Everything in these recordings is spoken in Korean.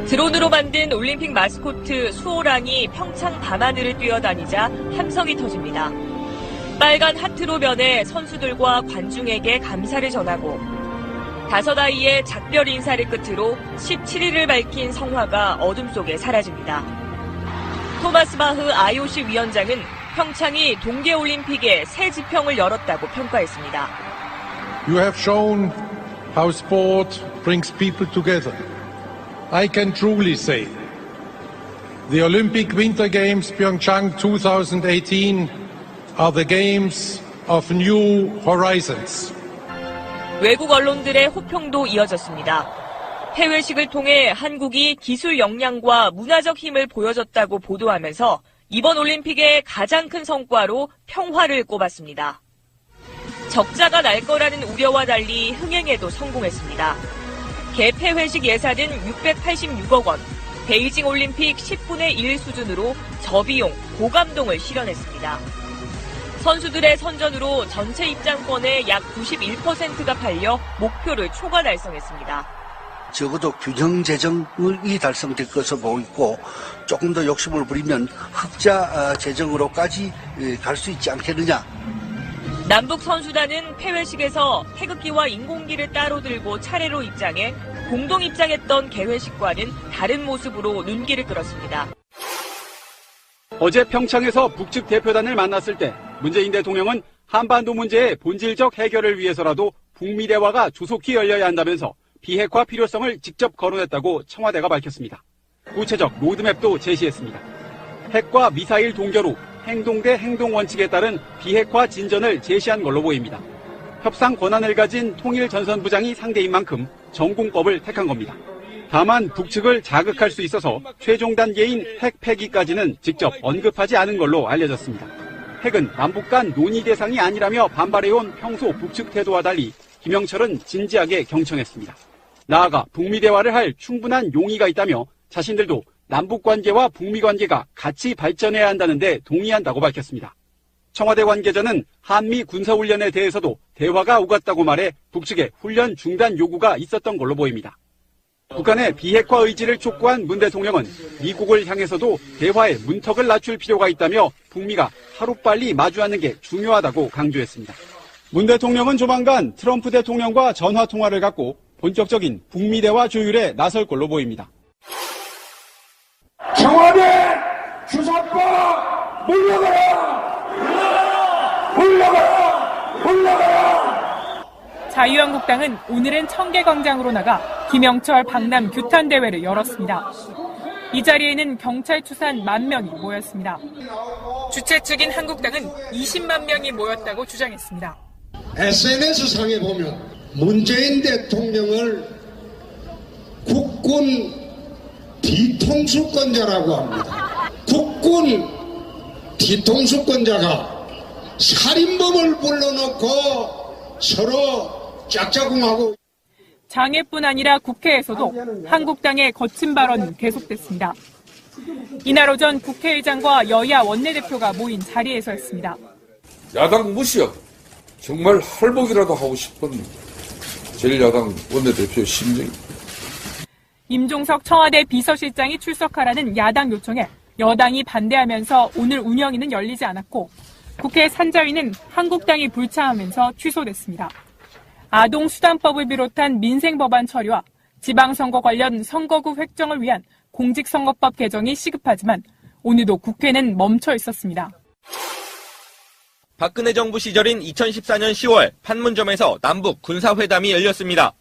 드론으로 만든 올림픽 마스코트 수호랑이 평창 밤하늘을 뛰어다니자 함성이 터집니다. 빨간 하트로 변해 선수들과 관중에게 감사를 전하고 5아이의 작별 인사를 끝으로 17일을 밝힌 성화가 어둠 속에 사라집니다. 토마스 바흐 IOC 위원장은 평창이 동계올림픽의 새 지평을 열었다고 평가했습니다. You have shown how sport brings people together. I can truly say the Olympic Winter Games Pyeongchang 2018 are the games of new horizons. 외국 언론들의 호평도 이어졌습니다. 폐회식을 통해 한국이 기술 역량과 문화적 힘을 보여줬다고 보도하면서 이번 올림픽의 가장 큰 성과로 평화를 꼽았습니다. 적자가 날 거라는 우려와 달리 흥행에도 성공했습니다. 개폐회식 예산은 686억 원, 베이징 올림픽 10분의 1 수준으로 저비용, 고감동을 실현했습니다. 선수들의 선전으로 전체 입장권의 약 91%가 팔려 목표를 초과 달성했습니다. 적어도 균형 재정이 달성될 것으로 보고 있고 조금 더 욕심을 부리면 흑자 재정으로까지 갈 수 있지 않겠느냐. 남북 선수단은 폐회식에서 태극기와 인공기를 따로 들고 차례로 입장해 공동 입장했던 개회식과는 다른 모습으로 눈길을 끌었습니다. 어제 평창에서 북측 대표단을 만났을 때 문재인 대통령은 한반도 문제의 본질적 해결을 위해서라도 북미 대화가 조속히 열려야 한다면서 비핵화 필요성을 직접 거론했다고 청와대가 밝혔습니다. 구체적 로드맵도 제시했습니다. 핵과 미사일 동결 후 행동 대 행동 원칙에 따른 비핵화 진전을 제시한 걸로 보입니다. 협상 권한을 가진 통일전선부장이 상대인 만큼 전공법을 택한 겁니다. 다만 북측을 자극할 수 있어서 최종 단계인 핵 폐기까지는 직접 언급하지 않은 걸로 알려졌습니다. 핵은 남북 간 논의 대상이 아니라며 반발해온 평소 북측 태도와 달리 김영철은 진지하게 경청했습니다. 나아가 북미 대화를 할 충분한 용의가 있다며 자신들도 남북 관계와 북미 관계가 같이 발전해야 한다는데 동의한다고 밝혔습니다. 청와대 관계자는 한미 군사훈련에 대해서도 대화가 오갔다고 말해 북측의 훈련 중단 요구가 있었던 걸로 보입니다. 북한의 비핵화 의지를 촉구한 문 대통령은 미국을 향해서도 대화의 문턱을 낮출 필요가 있다며 북미가 하루빨리 마주하는 게 중요하다고 강조했습니다. 문 대통령은 조만간 트럼프 대통령과 전화통화를 갖고 본격적인 북미 대화 조율에 나설 걸로 보입니다. 청와대 주사파 물러가라! 물러가라! 물러가라! 물러가라! 자유한국당은 오늘은 청계광장으로 나가 김영철 박람 규탄 대회를 열었습니다. 이 자리에는 경찰 추산 10,000명이 모였습니다. 주최 측인 한국당은 20만 명이 모였다고 주장했습니다. SNS상에 보면 문재인 대통령을 국군 뒤통수권자라고 합니다. 국군 뒤통수권자가 살인범을 불러놓고 서로 짝짝꿍하고. 장애뿐 아니라 국회에서도 한국당의 거친 발언이 계속됐습니다. 이날 오전 국회의장과 여야 원내대표가 모인 자리에서였습니다. 야당 무시하고 정말 할복이라도 하고 싶은 제1야당 원내대표의 심정입니다. 임종석 청와대 비서실장이 출석하라는 야당 요청에 여당이 반대하면서 오늘 운영위는 열리지 않았고 국회 산자위는 한국당이 불참하면서 취소됐습니다. 아동수당법을 비롯한 민생법안 처리와 지방선거 관련 선거구 획정을 위한 공직선거법 개정이 시급하지만 오늘도 국회는 멈춰 있었습니다. 박근혜 정부 시절인 2014년 10월 판문점에서 남북 군사회담이 열렸습니다.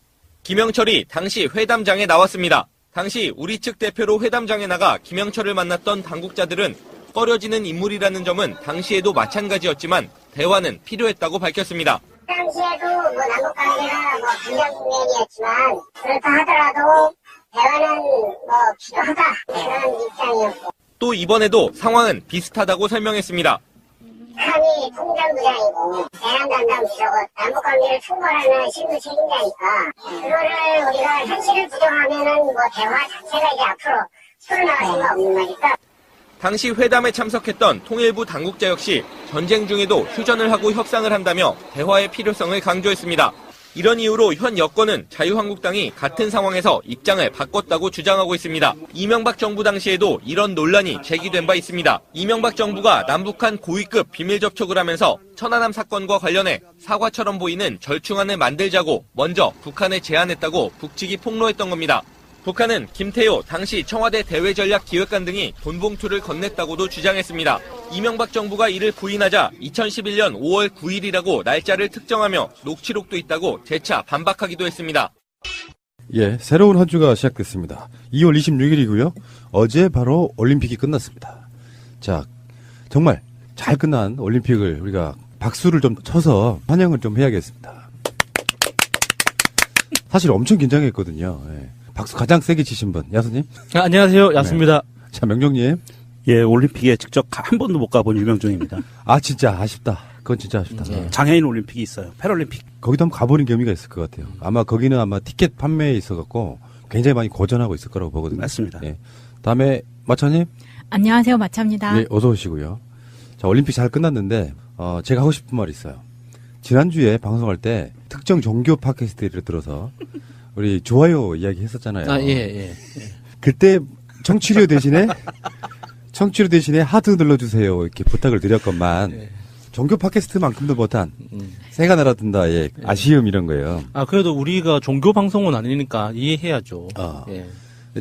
김영철이 당시 회담장에 나왔습니다. 당시 우리 측 대표로 회담장에 나가 김영철을 만났던 당국자들은 꺼려지는 인물이라는 점은 당시에도 마찬가지였지만 대화는 필요했다고 밝혔습니다. 당시에도 남북 관계가 긴장 국면이었지만 그렇다 하더라도 대화는 필요하다 그런 입장이었고 또 이번에도 상황은 비슷하다고 설명했습니다. 북한이 통장부장이고 대남 담당 비서고 남북 관계를 총괄하는 실무 책임자니까 그거를 우리가 현실을 부정하면은 대화 자체가 이제 앞으로 풀어나갈 수가 없는 거니까. 당시 회담에 참석했던 통일부 당국자 역시 전쟁 중에도 휴전을 하고 협상을 한다며 대화의 필요성을 강조했습니다. 이런 이유로 현 여권은 자유한국당이 같은 상황에서 입장을 바꿨다고 주장하고 있습니다. 이명박 정부 당시에도 이런 논란이 제기된 바 있습니다. 이명박 정부가 남북한 고위급 비밀 접촉을 하면서 천안함 사건과 관련해 사과처럼 보이는 절충안을 만들자고 먼저 북한에 제안했다고 북측이 폭로했던 겁니다. 북한은 김태효 당시 청와대 대외전략기획관 등이 돈봉투를 건넸다고도 주장했습니다. 이명박 정부가 이를 부인하자 2011년 5월 9일이라고 날짜를 특정하며 녹취록도 있다고 재차 반박하기도 했습니다. 예, 새로운 한 주가 시작됐습니다. 2월 26일이고요. 어제 바로 올림픽이 끝났습니다. 자, 정말 잘 끝난 올림픽을 우리가 박수를 좀 쳐서 환영을 좀 해야겠습니다. 사실 엄청 긴장했거든요. 예. 박수 가장 세게 치신 분, 야수님. 안녕하세요, 야수입니다. 네. 자, 명령님. 예, 올림픽에 직접 한 번도 못 가본 유명종입니다. 아, 진짜 아쉽다. 그건 진짜 아쉽다. 예, 장애인 올림픽이 있어요. 패럴림픽. 거기도 한번 가보는 경위가 있을 것 같아요. 아마 거기는 아마 티켓 판매에 있어갖고 굉장히 많이 고전하고 있을 거라고 보거든요. 맞습니다. 예. 다음에 마차님. 안녕하세요, 마차입니다. 예, 어서 오시고요. 자, 올림픽 잘 끝났는데 제가 하고 싶은 말이 있어요. 지난주에 방송할 때 특정 종교 팟캐스트를 들어서 우리 좋아요 이야기 했었잖아요. 아, 예. 그때 청취료 대신에 하트 눌러주세요 이렇게 부탁을 드렸건만 예. 종교 팟캐스트만큼도 못한 새가 날아든다의 아쉬움 이런 거예요. 아, 그래도 우리가 종교 방송은 아니니까 이해해야죠. 예.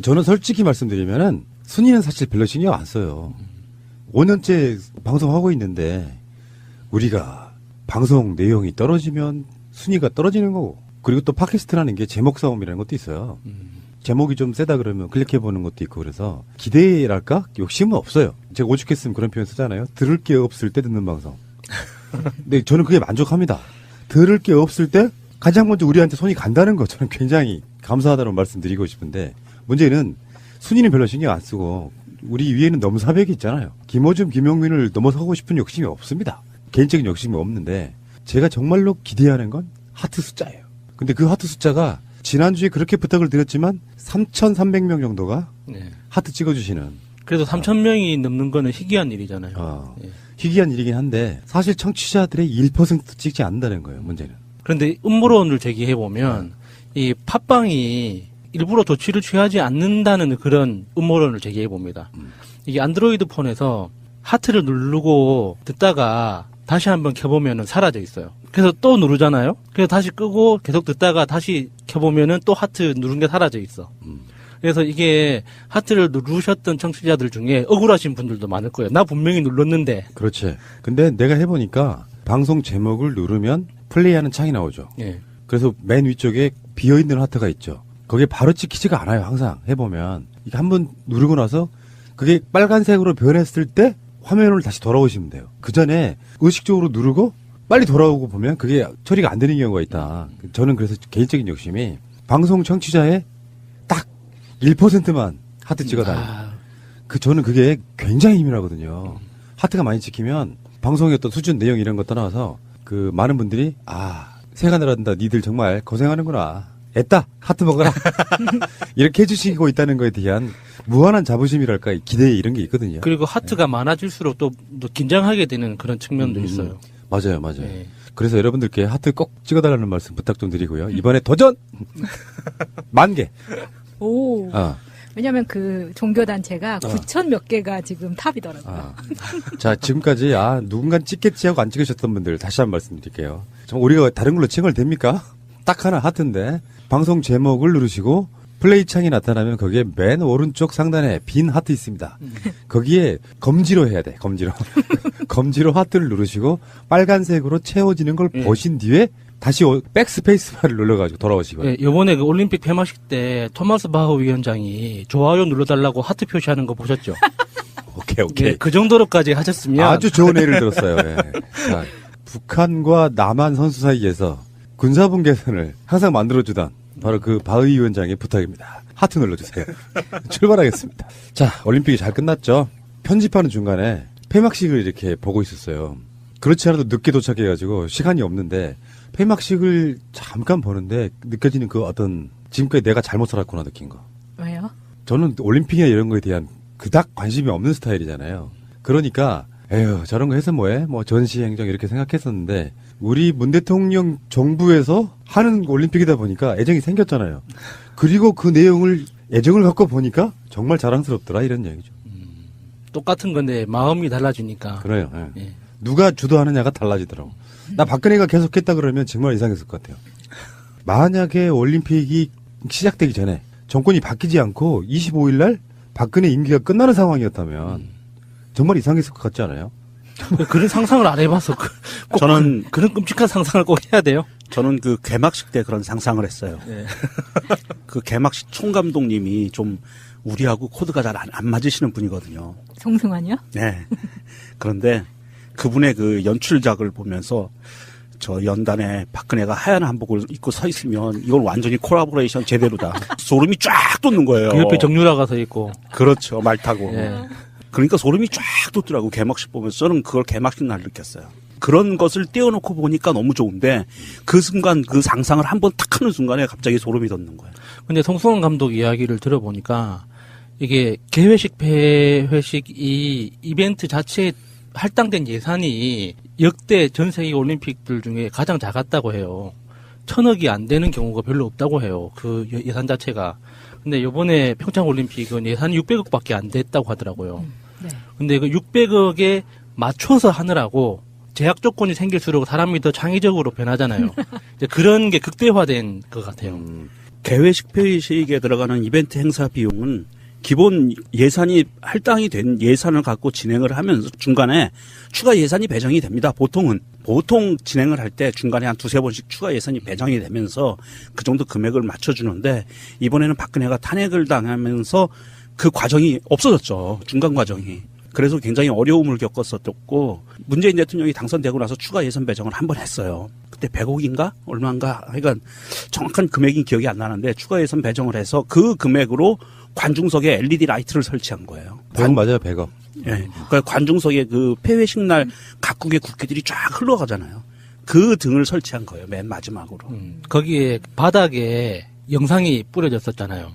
저는 솔직히 말씀드리면은 순위는 사실 별로 신경 안 써요. 5년째 방송하고 있는데 우리가 방송 내용이 떨어지면 순위가 떨어지는 거고, 그리고 또 팟캐스트라는 게 제목 싸움이라는 것도 있어요. 제목이 좀 세다 그러면 클릭해보는 것도 있고, 그래서 기대랄까? 욕심은 없어요. 제가 오죽했으면 그런 표현 쓰잖아요. 들을 게 없을 때 듣는 방송. 근데 저는 그게 만족합니다. 들을 게 없을 때 가장 먼저 우리한테 손이 간다는 거 저는 굉장히 감사하다는 말씀드리고 싶은데, 문제는 순위는 별로 신경 안 쓰고 우리 위에는 넘사벽이 있잖아요. 김어준, 김용민을 넘어서고 싶은 욕심이 없습니다. 개인적인 욕심이 없는데 제가 정말로 기대하는 건 하트 숫자예요. 근데 그 하트 숫자가 지난주에 그렇게 부탁을 드렸지만 3,300명 정도가 하트 찍어주시는. 그래도 3,000명이 넘는 거는 희귀한 일이잖아요. 희귀한 일이긴 한데 사실 청취자들의 1%도 찍지 않는다는 거예요, 문제는. 그런데 음모론을 제기해보면 이 팟빵이 일부러 조치를 취하지 않는다는 그런 음모론을 제기해봅니다. 이게 안드로이드 폰에서 하트를 누르고 듣다가 다시 한번 켜보면은 사라져 있어요. 그래서 또 누르잖아요. 그래서 다시 끄고 계속 듣다가 다시 켜보면은 또 하트 누른 게 사라져 있어. 그래서 이게 하트를 누르셨던 청취자들 중에 억울하신 분들도 많을 거예요. 나 분명히 눌렀는데. 그렇지. 근데 내가 해보니까 방송 제목을 누르면 플레이하는 창이 나오죠. 예. 그래서 맨 위쪽에 비어있는 하트가 있죠. 거기에 바로 찍히지가 않아요. 항상 해보면. 이게 한번 누르고 나서 그게 빨간색으로 변했을 때 화면을 다시 돌아오시면 돼요. 그 전에 의식적으로 누르고 빨리 돌아오고 보면 그게 처리가 안 되는 경우가 있다. 저는 그래서 개인적인 욕심이 방송 청취자의 딱 1%만 하트 찍어달라. 저는 그게 굉장히 힘이 나거든요. 하트가 많이 찍히면 방송의 어떤 수준, 내용 이런 거 떠나서 그 많은 분들이 새가 날아든다. 니들 정말 고생하는구나. 애따 하트 먹어라. 이렇게 해주시고 있다는 거에 대한 무한한 자부심이랄까, 기대 이런 게 있거든요. 그리고 하트가 많아질수록 또 긴장하게 되는 그런 측면도 있어요. 맞아요. 네. 그래서 여러분들께 하트 꼭 찍어달라는 말씀 부탁 좀 드리고요. 이번에 도전! 10,000개. 오. 왜냐면 그 종교단체가 9,000 몇 개가 지금 탑이더라고요. 자, 지금까지, 누군가 찍겠지 하고 안 찍으셨던 분들 다시 한번 말씀드릴게요. 정말 우리가 다른 걸로 칭을 됩니까? 딱 하나 하트인데, 방송 제목을 누르시고, 플레이 창이 나타나면 거기에 맨 오른쪽 상단에 빈 하트 있습니다. 거기에 검지로 해야 돼, 검지로. 검지로 하트를 누르시고, 빨간색으로 채워지는 걸 보신 뒤에, 다시 백스페이스바를 눌러가지고 돌아오시고요. 네, 이번에 그 올림픽 폐막식 때 토마스 바흐 위원장이 좋아요 눌러달라고 하트 표시하는 거 보셨죠? 오케이. 네, 그 정도로까지 하셨으면 아주 좋은 예를 들었어요. 네. 자, 북한과 남한 선수 사이에서 군사분 계선을 항상 만들어주던 바로 그 바흐 위원장의 부탁입니다. 하트 눌러주세요. 출발하겠습니다. 자, 올림픽이 잘 끝났죠. 편집하는 중간에 폐막식을 이렇게 보고 있었어요. 그렇지 않아도 늦게 도착해가지고 시간이 없는데 폐막식을 잠깐 보는데 느껴지는 그 어떤 지금까지 내가 잘못 살았구나 느낀 거. 왜요? 저는 올림픽이나 이런 거에 대한 그닥 관심이 없는 스타일이잖아요. 그러니까 에휴 저런 거 해서 뭐해? 뭐 전시행정 이렇게 생각했었는데 우리 문 대통령 정부에서 하는 올림픽이다 보니까 애정이 생겼잖아요. 그리고 그 내용을 애정을 갖고 보니까 정말 자랑스럽더라 이런 얘기죠. 똑같은 건데 마음이 달라지니까. 그래요. 예. 예. 누가 주도하느냐가 달라지더라고. 나 박근혜가 계속했다 그러면 정말 이상했을 것 같아요. 만약에 올림픽이 시작되기 전에 정권이 바뀌지 않고 25일 날 박근혜 임기가 끝나는 상황이었다면 정말 이상했을 것 같지 않아요? 그런 상상을 안 해봐서 저는 그런 끔찍한 상상을 꼭 해야 돼요. 저는 그 개막식 때 그런 상상을 했어요. 네. 그 개막식 총감독님이 좀 우리하고 코드가 잘 안 맞으시는 분이거든요. 송승환이요? 네. 그런데 그분의 그 연출작을 보면서 저 연단에 박근혜가 하얀 한복을 입고 서 있으면 이건 완전히 콜라보레이션 제대로다. 소름이 쫙 돋는 거예요. 그 옆에 정유라가 서 있고. 그렇죠. 말 타고. 예. 그러니까 소름이 쫙 돋더라고. 개막식 보면서 저는 그걸 개막식 날 느꼈어요. 그런 것을 떼어놓고 보니까 너무 좋은데 그 순간 그 상상을 한번 탁 하는 순간에 갑자기 소름이 돋는 거예요. 근데 송승환 감독 이야기를 들어보니까 이게 개회식, 폐회식 이 이벤트 자체에 할당된 예산이 역대 전 세계 올림픽들 중에 가장 작았다고 해요. 1,000억이 안 되는 경우가 별로 없다고 해요. 그 예산 자체가. 근데 이번에 평창 올림픽은 예산이 600억밖에 안 됐다고 하더라고요. 네. 근데 그 600억에 맞춰서 하느라고 제약 조건이 생길수록 사람이 더 창의적으로 변하잖아요. 이제 그런 게 극대화된 것 같아요. 개회식, 폐회식에 들어가는 이벤트 행사 비용은 기본 예산이 할당이 된 예산을 갖고 진행을 하면서 중간에 추가 예산이 배정이 됩니다. 보통 진행을 할 때 중간에 한 두세 번씩 추가 예산이 배정이 되면서 그 정도 금액을 맞춰주는데 이번에는 박근혜가 탄핵을 당하면서 그 과정이 없어졌죠. 중간 과정이. 그래서 굉장히 어려움을 겪었었고 문재인 대통령이 당선되고 나서 추가 예산 배정을 한 번 했어요. 그때 100억인가 얼마인가 하여간 정확한 금액이 기억이 안 나는데 추가 예산 배정을 해서 그 금액으로 관중석에 LED 라이트를 설치한 거예요. 100억 맞아요, 100억. 예. 그러니까 관중석에 그 폐회식 날 각국의 국기들이 쫙 흘러가잖아요. 그 등을 설치한 거예요, 맨 마지막으로. 거기에 바닥에 영상이 뿌려졌었잖아요.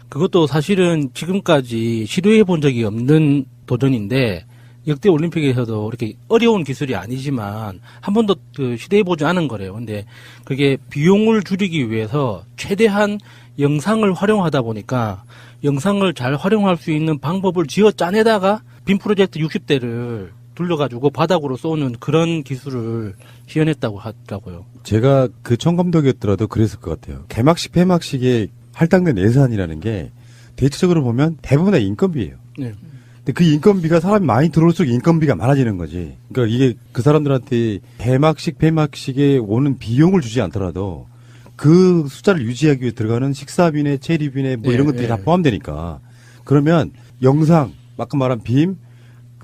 그것도 사실은 지금까지 시도해 본 적이 없는 도전인데 역대 올림픽에서도 이렇게 어려운 기술이 아니지만 한 번도 시도해 보지 않은 거래요. 근데 그게 비용을 줄이기 위해서 최대한 영상을 활용하다 보니까 영상을 잘 활용할 수 있는 방법을 지어 짜내다가 빔 프로젝트 60대를 돌려가지고 바닥으로 쏘는 그런 기술을 시연했다고 하더라고요. 제가 그 총감독이었더라도 그랬을 것 같아요. 개막식, 폐막식에 할당된 예산이라는 게 대체적으로 보면 대부분 다 인건비예요. 네. 근데 그 인건비가 사람이 많이 들어올수록 인건비가 많아지는 거지. 그러니까 이게 그 사람들한테 개막식, 폐막식에 오는 비용을 주지 않더라도 그 숫자를 유지하기 위해 들어가는 식사비네, 체리비네 뭐 이런 것들이 다 포함되니까 그러면 영상, 아까 말한 빔,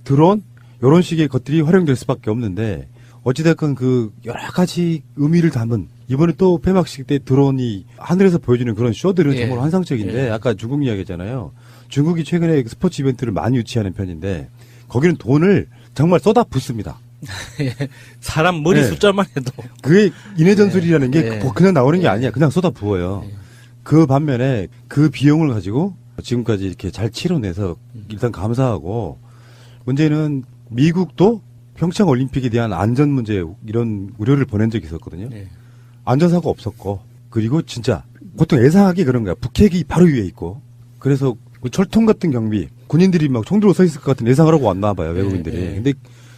드론 이런 식의 것들이 활용될 수밖에 없는데 어찌됐건 그 여러 가지 의미를 담은 이번에 또 폐막식 때 드론이 하늘에서 보여주는 그런 쇼들은 정말 환상적인데 아까 중국 이야기잖아요. 중국이 최근에 스포츠 이벤트를 많이 유치하는 편인데 거기는 돈을 정말 쏟아붓습니다. 사람 머리 숫자만 해도 그게 인해전술이라는 게 그냥 나오는 게 아니야. 그냥 쏟아부어요. 그 반면에 그 비용을 가지고 지금까지 이렇게 잘 치러내서 일단 감사하고 문제는 미국도 평창 올림픽에 대한 안전 문제 이런 우려를 보낸 적이 있었거든요. 안전사고 없었고 그리고 진짜 보통 예상하기 그런 거야. 북핵이 바로 위에 있고 그래서 철통 같은 경비 군인들이 막 총 들고 서 있을 것 같은 예상을 하고 왔나 봐요. 외국인들이. 근데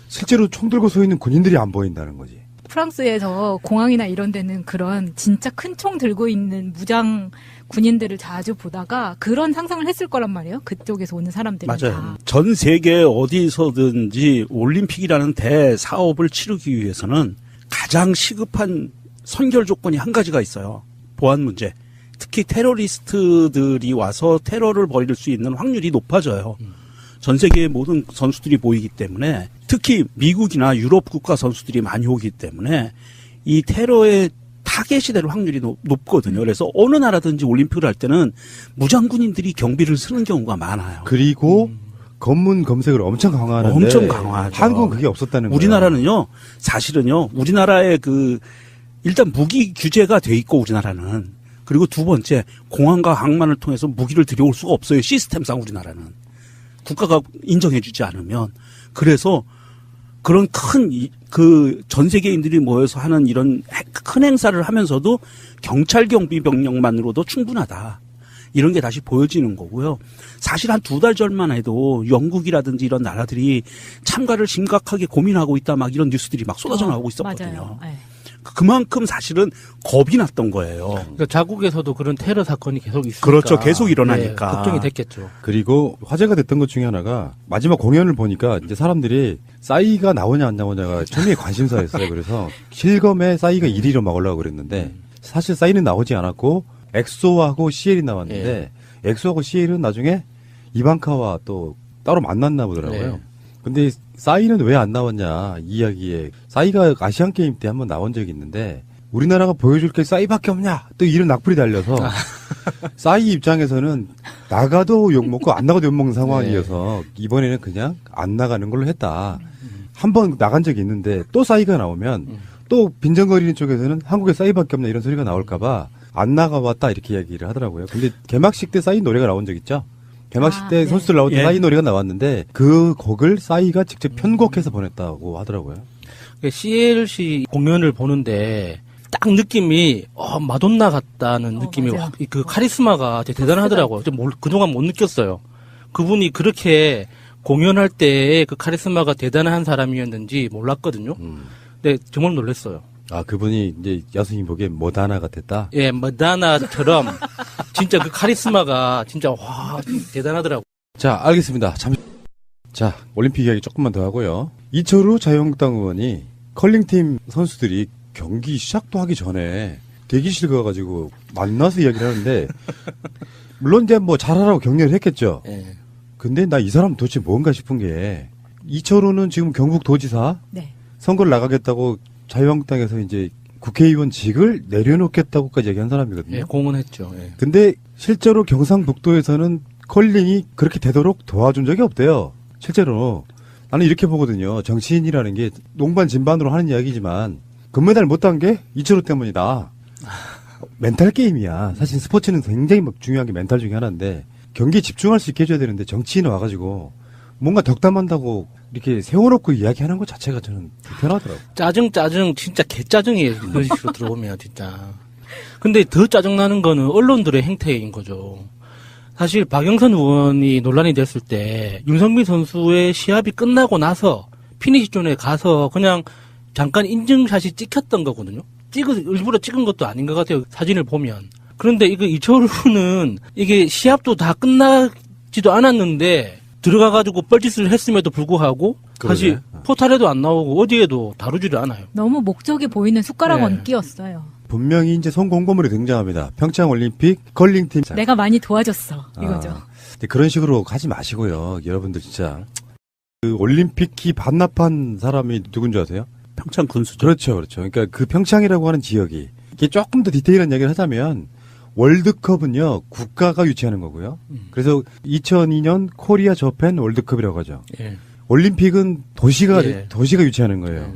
실제로 총 들고 서 있는 군인들이 안 보인다는 거지. 프랑스에서 공항이나 이런 데는 그런 진짜 큰 총 들고 있는 무장 군인들을 자주 보다가 그런 상상을 했을 거란 말이에요. 그쪽에서 오는 사람들은 맞아요. 다. 전 세계 어디서든지 올림픽이라는 대사업을 치르기 위해서는 가장 시급한 선결 조건이 한 가지가 있어요. 보안 문제. 특히 테러리스트들이 와서 테러를 벌일 수 있는 확률이 높아져요. 전 세계의 모든 선수들이 모이기 때문에 특히 미국이나 유럽 국가 선수들이 많이 오기 때문에 이 테러의 타겟이 될 확률이 높거든요. 그래서 어느 나라든지 올림픽을 할 때는 무장군인들이 경비를 쓰는 경우가 많아요. 그리고 검문 검색을 엄청 강화하는데 엄청 강화하죠. 한국은 그게 없었다는 거예요. 우리나라는요. 사실은요. 우리나라의 일단 무기 규제가 돼 있고 우리나라는. 그리고 두 번째 공항과 항만을 통해서 무기를 들여올 수가 없어요. 시스템상 우리나라는. 국가가 인정해 주지 않으면. 그래서 그런 전 세계인들이 모여서 하는 이런 큰 행사를 하면서도 경찰 경비 병력만으로도 충분하다. 이런 게 다시 보여지는 거고요. 사실 한 2달 전만 해도 영국이라든지 이런 나라들이 참가를 심각하게 고민하고 있다 막 이런 뉴스들이 막 쏟아져 나오고 있었거든요. 맞아요. 그만큼 사실은 겁이 났던 거예요. 그러니까 자국에서도 그런 테러 사건이 계속 있으니까. 그렇죠. 계속 일어나니까. 네, 걱정이 됐겠죠. 그리고 화제가 됐던 것 중에 하나가 마지막 공연을 보니까 이제 사람들이 싸이가 나오냐 안 나오냐가 초미의 관심사였어요. 그래서 실검에 싸이가 1위로 막 올라가고 그랬는데 사실 싸이는 나오지 않았고 엑소하고 CL이 나왔는데 엑소하고 CL은 나중에 이방카와 또 따로 만났나 보더라고요. 네. 근데 싸이는 왜 안 나왔냐 이 이야기에 싸이가 아시안 게임 때 한번 나온 적이 있는데 우리나라가 보여줄 게 싸이밖에 없냐 또 이런 낙플이 달려서 싸이 입장에서는 나가도 욕먹고 안 나가도 욕먹는 상황이어서 이번에는 그냥 안 나가는 걸로 했다. 한번 나간 적이 있는데 또 싸이가 나오면 또 빈정거리는 쪽에서는 한국에 싸이밖에 없냐 이런 소리가 나올까봐 안 나가봤다 이렇게 이야기를 하더라고요. 근데 개막식 때 싸이 노래가 나온 적 있죠? 개막식 때 선수들 나올 때 싸이 노래가 나왔는데 그 곡을 싸이가 직접 편곡해서 보냈다고 하더라고요. CLC 공연을 보는데 딱 느낌이 마돈나 같다는 느낌이 맞아요. 확, 그 카리스마가 되게 대단하더라고요. 그동안 못 느꼈어요. 그분이 그렇게 공연할 때 그 카리스마가 대단한 사람이었는지 몰랐거든요. 근데 정말 놀랐어요. 아, 그분이 이제 야수님 보기에 모다나 같았다? 예, 모다나처럼 진짜 그 카리스마가 진짜 와 대단하더라고요. 자, 알겠습니다. 자, 올림픽 이야기 조금만 더 하고요. 이철우 자유한국당 의원이 컬링팀 선수들이 경기 시작도 하기 전에 대기실 가가지고 만나서 이야기를 하는데 물론 이제 뭐 잘하라고 격려를 했겠죠. 예. 근데 나 이 사람 도대체 뭔가 싶은 게 이철우는 지금 경북도지사 선거를 나가겠다고 자유한국당에서 이제 국회의원직을 내려놓겠다고까지 얘기한 사람이거든요. 예, 공언했죠. 예. 근데 실제로 경상북도에서는 컬링이 그렇게 되도록 도와준 적이 없대요. 실제로. 나는 이렇게 보거든요. 정치인이라는 게 농반 진반으로 하는 이야기지만 금메달 못 딴 게 이철우 때문이다. 멘탈 게임이야. 사실 스포츠는 굉장히 중요한 게 멘탈 중에 하나인데 경기에 집중할 수 있게 해줘야 되는데 정치인이 와가지고 뭔가 덕담한다고 이렇게 세워놓고 이야기하는 것 자체가 저는 불편하더라고요. 짜증 진짜 개짜증이에요. 그런 식으로 들어보면 진짜. 근데 더 짜증나는 거는 언론들의 행태인 거죠. 사실 박영선 의원이 논란이 됐을 때 윤성민 선수의 시합이 끝나고 나서 피니시 존에 가서 그냥 잠깐 인증샷이 찍혔던 거거든요. 일부러 찍은 것도 아닌 것 같아요. 사진을 보면. 그런데 이거 이철우는 이게 시합도 다 끝나지도 않았는데 들어가가지고 뻘짓을 했음에도 불구하고 다시 포탈에도 안 나오고 어디에도 다루지를 않아요. 너무 목적이 보이는 숟가락 네. 얹기였어요. 분명히 이제 성공범으로 등장합니다. 평창올림픽 컬링팀. 내가 많이 도와줬어. 이거죠. 근데 그런 식으로 가지 마시고요. 여러분들 진짜. 그 올림픽 키 반납한 사람이 누군지 아세요? 평창 군수죠. 그렇죠. 그러니까 그 평창이라고 하는 지역이 이게 조금 더 디테일한 얘기를 하자면 월드컵은요 국가가 유치하는 거고요. 그래서 2002년 코리아 저팬 월드컵이라고 하죠. 예. 올림픽은 도시가 유치하는 거예요.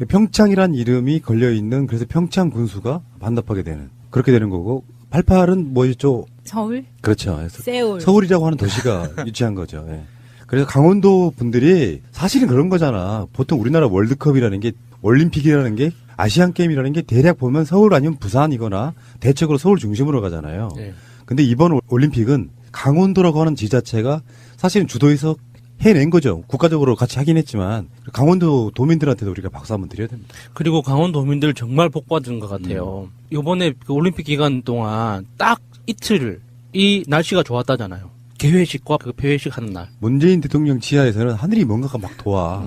평창이란 이름이 걸려 있는 그래서 평창 군수가 반납하게 되는 그렇게 되는 거고 88은 뭐였죠? 서울? 그렇죠. 세울. 서울이라고 하는 도시가 유치한 거죠. 예. 그래서 강원도 분들이 사실은 그런 거잖아. 보통 우리나라 월드컵이라는 게 올림픽이라는 게 아시안 게임이라는 게 대략 보면 서울 아니면 부산이거나 대체적으로 서울 중심으로 가잖아요. 예. 근데 이번 올림픽은 강원도라고 하는 지자체가 사실은 주도해서 해낸 거죠. 국가적으로 같이 하긴 했지만 강원도 도민들한테도 우리가 박수 한번 드려야 됩니다. 그리고 강원도민들 정말 복 받은 것 같아요. 이번에 그 올림픽 기간 동안 딱 이틀 이 날씨가 좋았다잖아요. 개회식과 그 폐회식 하는 날. 문재인 대통령 지하에서는 하늘이 뭔가가 막 도와.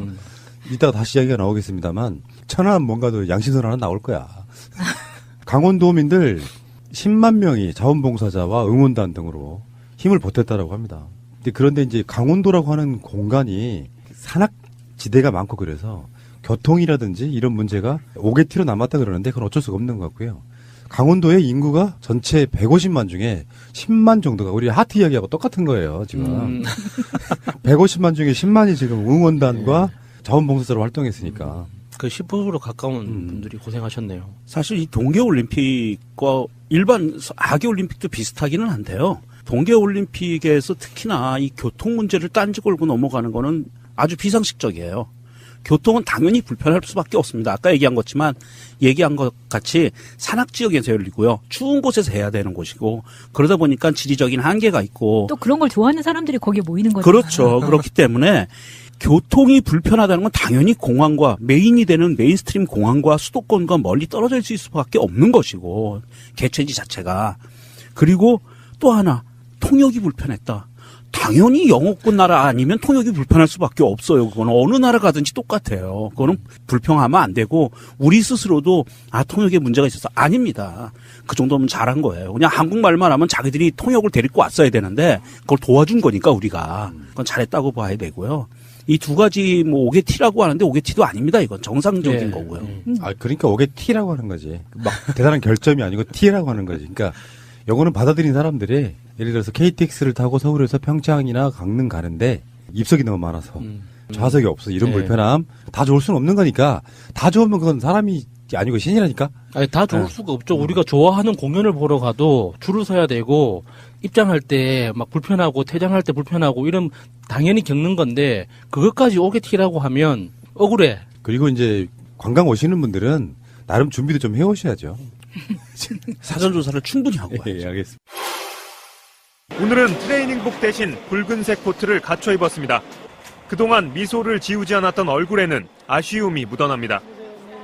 이따가 다시 이야기가 나오겠습니다만 천안은 뭔가도 양심선 하나 나올 거야. 강원도민들 10만 명이 자원봉사자와 응원단 등으로 힘을 보탰다라고 합니다. 그런데 이제 강원도라고 하는 공간이 산악지대가 많고 그래서 교통이라든지 이런 문제가 오개티로 남았다 그러는데 그건 어쩔 수가 없는 것 같고요. 강원도의 인구가 전체 150만 중에 10만 정도가 우리 하트 이야기하고 똑같은 거예요, 지금. 150만 중에 10만이 지금 응원단과 자원봉사자로 활동했으니까. 그 10% 가까운 분들이 고생하셨네요. 사실 이 동계올림픽과 일반 하계올림픽도 비슷하기는 한데요. 동계올림픽에서 특히나 이 교통 문제를 딴지 걸고 넘어가는 거는 아주 비상식적이에요. 교통은 당연히 불편할 수밖에 없습니다. 아까 얘기한 것 같이 산악 지역에서 열리고요. 추운 곳에서 해야 되는 곳이고 그러다 보니까 지리적인 한계가 있고 또 그런 걸 좋아하는 사람들이 거기에 모이는 거죠. 그렇죠. 그렇기 때문에 교통이 불편하다는 건 당연히 공항과 메인이 되는 메인스트림 공항과 수도권과 멀리 떨어져 있을 수밖에 없는 것이고 개최지 자체가. 그리고 또 하나 통역이 불편했다. 당연히 영어권 나라 아니면 통역이 불편할 수밖에 없어요. 그거는 어느 나라 가든지 똑같아요. 그거는 불평하면 안 되고 우리 스스로도 통역에 문제가 있어서 아닙니다. 그 정도면 잘한 거예요. 그냥 한국말만 하면 자기들이 통역을 데리고 왔어야 되는데 그걸 도와준 거니까 우리가 그건 잘했다고 봐야 되고요. 이 두 가지 오게티라고 하는데 오게티도 아닙니다. 이건 정상적인 거고요. 그러니까 오게티라고 하는 거지. 막 대단한 결점이 아니고 T라고 하는 거지. 그러니까 요거는 받아들인 사람들이 예를 들어서 KTX를 타고 서울에서 평창이나 강릉 가는데 입석이 너무 많아서 좌석이 없어 이런 불편함 다 좋을 수는 없는 거니까 다 좋으면 그건 사람이 아니고 신이라니까. 아니 다 좋을 수가 없죠. 우리가 좋아하는 공연을 보러 가도 줄을 서야 되고 입장할 때 막 불편하고 퇴장할 때 불편하고 이런 당연히 겪는 건데 그것까지 오게티라고 하면 억울해. 그리고 이제 관광 오시는 분들은 나름 준비도 좀 해오셔야죠. 사전 조사를 충분히 하고 와야죠. 예, 알겠습니다. 오늘은 트레이닝복 대신 붉은색 코트를 갖춰 입었습니다. 그동안 미소를 지우지 않았던 얼굴에는 아쉬움이 묻어납니다.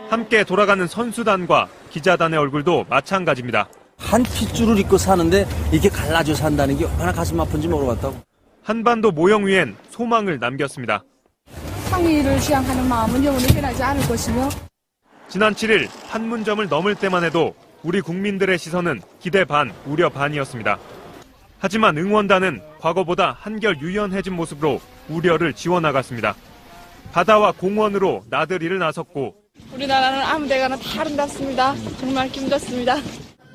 함께 돌아가는 선수단과 기자단의 얼굴도 마찬가지입니다. 한 핏줄을 입고 사는데 이렇게 갈라져 산다는 게 얼마나 가슴 아픈지 모르겠다고. 한반도 모형 위엔 소망을 남겼습니다. 항의를 지향하는 마음은 영원히 변하지 않을 것이며 지난 7일 판문점을 넘을 때만 해도 우리 국민들의 시선은 기대 반, 우려 반이었습니다. 하지만 응원단은 과거보다 한결 유연해진 모습으로 우려를 지워나갔습니다. 바다와 공원으로 나들이를 나섰고 우리나라는 아무 데 가나 다 아름답습니다. 정말 기분 좋습니다.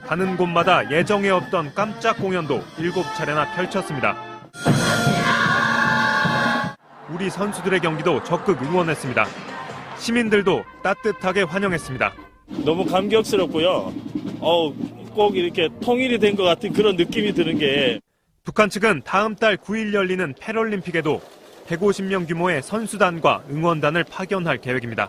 가는 곳마다 예정에 없던 깜짝 공연도 7차례나 펼쳤습니다. 우리 선수들의 경기도 적극 응원했습니다. 시민들도 따뜻하게 환영했습니다. 너무 감격스럽고요. 꼭 이렇게 통일이 된 것 같은 그런 느낌이 드는 게 북한 측은 다음 달 9일 열리는 패럴림픽에도 150명 규모의 선수단과 응원단을 파견할 계획입니다.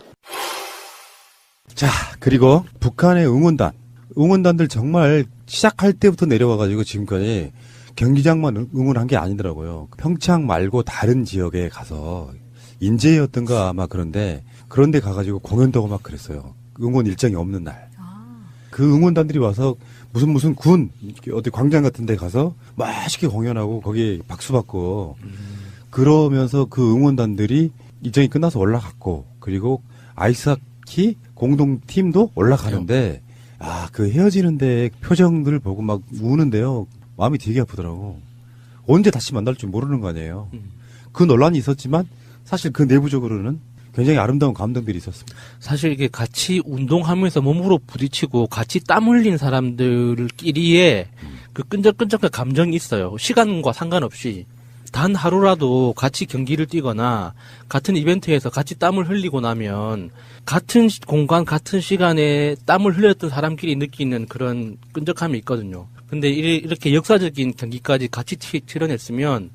자, 그리고 북한의 응원단들 정말 시작할 때부터 내려와가지고 지금까지 경기장만 응원한 게 아니더라고요. 평창 말고 다른 지역에 가서 인제였던가 아마 그런데 가가지고 공연도 하고 막 그랬어요. 응원 일정이 없는 날. 그 응원단들이 와서 무슨 군 어디 광장 같은 데 가서 맛있게 공연하고 거기에 박수 받고 그러면서 그 응원단들이 일정이 끝나서 올라갔고 그리고 아이스하키 공동팀도 올라가는데 그 헤어지는데 표정들 보고 막 우는데요. 마음이 되게 아프더라고. 언제 다시 만날 줄 모르는 거 아니에요. 그 논란이 있었지만 사실 그 내부적으로는 굉장히 아름다운 감동들이 있었습니다. 사실 이게 같이 운동하면서 몸으로 부딪히고 같이 땀 흘린 사람들끼리의 그 끈적끈적한 감정이 있어요. 시간과 상관없이. 단 하루라도 같이 경기를 뛰거나 같은 이벤트에서 같이 땀을 흘리고 나면 같은 공간, 같은 시간에 땀을 흘렸던 사람끼리 느끼는 그런 끈적함이 있거든요. 근데 이렇게 역사적인 경기까지 같이 치러냈으면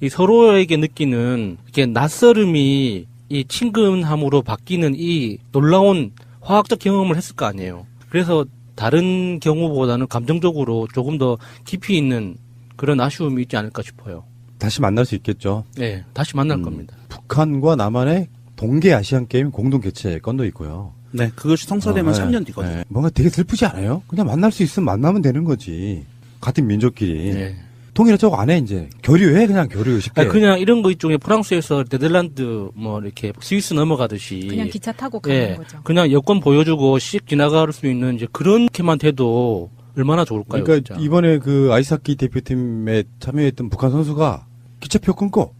이 서로에게 느끼는 이렇게 낯설음이 이 친근함으로 바뀌는 이 놀라운 화학적 경험을 했을 거 아니에요. 그래서 다른 경우보다는 감정적으로 조금 더 깊이 있는 그런 아쉬움이 있지 않을까 싶어요. 다시 만날 수 있겠죠. 네, 다시 만날 겁니다. 북한과 남한의 동계 아시안 게임 공동 개최 건도 있고요. 네, 그것이 성사되면 3년 뒤거든요. 네. 뭔가 되게 슬프지 않아요? 그냥 만날 수 있으면 만나면 되는 거지. 같은 민족끼리. 네. 통일하자고 안 해, 이제. 교류해, 그냥 교류 쉽게. 그냥 이런 거 일종의 프랑스에서 네덜란드, 이렇게 스위스 넘어가듯이. 그냥 기차 타고 가는 거죠. 그냥 여권 보여주고 씩 지나갈 수 있는 이제 그렇게만 돼도 얼마나 좋을까요? 그러니까 진짜. 이번에 그 아이스하키 대표팀에 참여했던 북한 선수가 기차표 끊고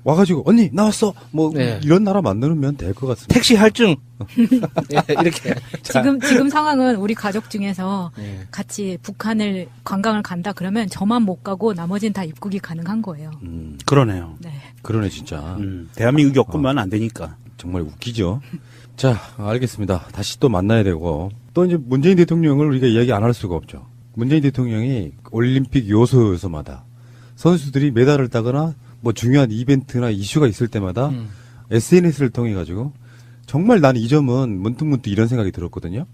와가지고 언니 나왔어 이런 나라 만들면 될 것 같습니다. 택시 할증 이렇게 지금 상황은 우리 가족 중에서 같이 북한을 관광을 간다 그러면 저만 못 가고 나머지는 다 입국이 가능한 거예요. 그러네요. 네. 그러네 진짜. 대한민국 여권만 안 되니까 정말 웃기죠. 자, 알겠습니다. 다시 또 만나야 되고 또 이제 문재인 대통령을 우리가 이야기 안 할 수가 없죠. 문재인 대통령이 올림픽 요소마다 선수들이 메달을 따거나 뭐 중요한 이벤트나 이슈가 있을 때마다 SNS를 통해 가지고 정말 나는 이 점은 문득문득 이런 생각이 들었거든요.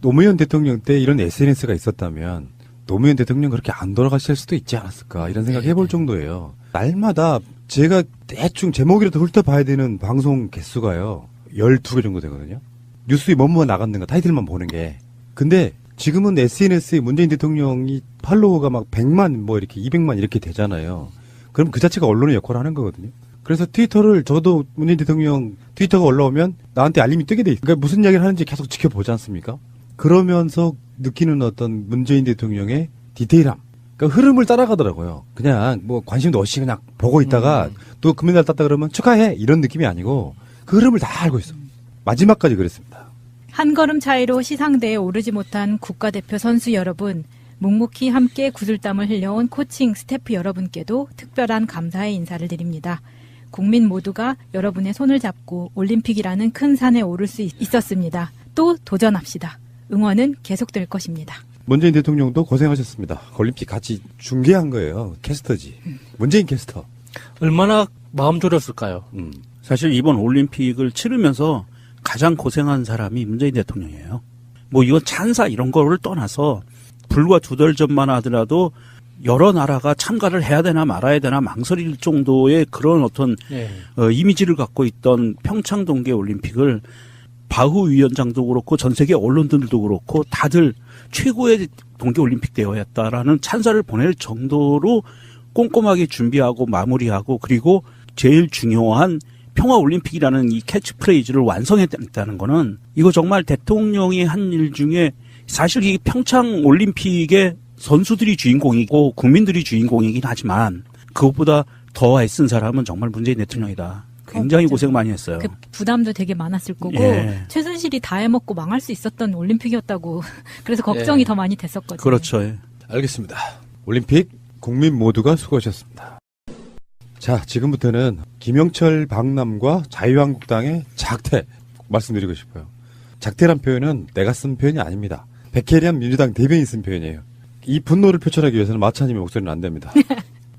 노무현 대통령 때 이런 SNS가 있었다면 노무현 대통령 그렇게 안 돌아가실 수도 있지 않았을까 이런 생각 해볼 정도예요. 날마다 제가 대충 제목이라도 훑어봐야 되는 방송 개수가요. 12개 정도 되거든요. 뉴스에 뭐뭐 나갔는가 타이틀만 보는 게. 근데 지금은 SNS에 문재인 대통령이 팔로워가 막 100만 뭐 이렇게 200만 이렇게 되잖아요. 그럼 그 자체가 언론의 역할을 하는 거거든요. 그래서 트위터를 저도 문재인 대통령 트위터가 올라오면 나한테 알림이 뜨게 돼 있어요. 그러니까 무슨 이야기를 하는지 계속 지켜보지 않습니까? 그러면서 느끼는 어떤 문재인 대통령의 디테일함. 그러니까 흐름을 따라가더라고요. 그냥 뭐 관심도 없이 그냥 보고 있다가 또 금메달 땄다 그러면 축하해 이런 느낌이 아니고 그 흐름을 다 알고 있어. 마지막까지 그랬습니다. 한 걸음 차이로 시상대에 오르지 못한 국가대표 선수 여러분, 묵묵히 함께 구슬땀을 흘려온 코칭 스태프 여러분께도 특별한 감사의 인사를 드립니다. 국민 모두가 여러분의 손을 잡고 올림픽이라는 큰 산에 오를 수 있었습니다. 또 도전합시다. 응원은 계속될 것입니다. 문재인 대통령도 고생하셨습니다. 올림픽 같이 중계한 거예요. 캐스터지. 문재인 캐스터. 얼마나 마음 졸였을까요? 사실 이번 올림픽을 치르면서 가장 고생한 사람이 문재인 대통령이에요. 뭐 이거 찬사 이런 거를 떠나서 불과 2달 전만 하더라도 여러 나라가 참가를 해야 되나 말아야 되나 망설일 정도의 그런 어떤 이미지를 갖고 있던 평창 동계올림픽을 바후 위원장도 그렇고 전 세계 언론들도 그렇고 다들 최고의 동계올림픽 대회였다라는 찬사를 보낼 정도로 꼼꼼하게 준비하고 마무리하고 그리고 제일 중요한 평화올림픽이라는 이 캐치프레이즈를 완성했다는 거는 이거 정말 대통령이 한 일 중에 사실 이 평창올림픽의 선수들이 주인공이고 국민들이 주인공이긴 하지만 그것보다 더 애쓴 사람은 정말 문재인 대통령이다. 굉장히 고생 많이 했어요. 그 부담도 되게 많았을 거고 최순실이 다 해먹고 망할 수 있었던 올림픽이었다고 그래서 걱정이 더 많이 됐었거든요. 그렇죠. 알겠습니다. 올림픽 국민 모두가 수고하셨습니다. 자, 지금부터는 김영철 박남과 자유한국당의 작태 말씀드리고 싶어요. 작태란 표현은 내가 쓴 표현이 아닙니다. 백혜련 민주당 대변인이 쓴 표현이에요. 이 분노를 표출하기 위해서는 마차님의 목소리는 안 됩니다.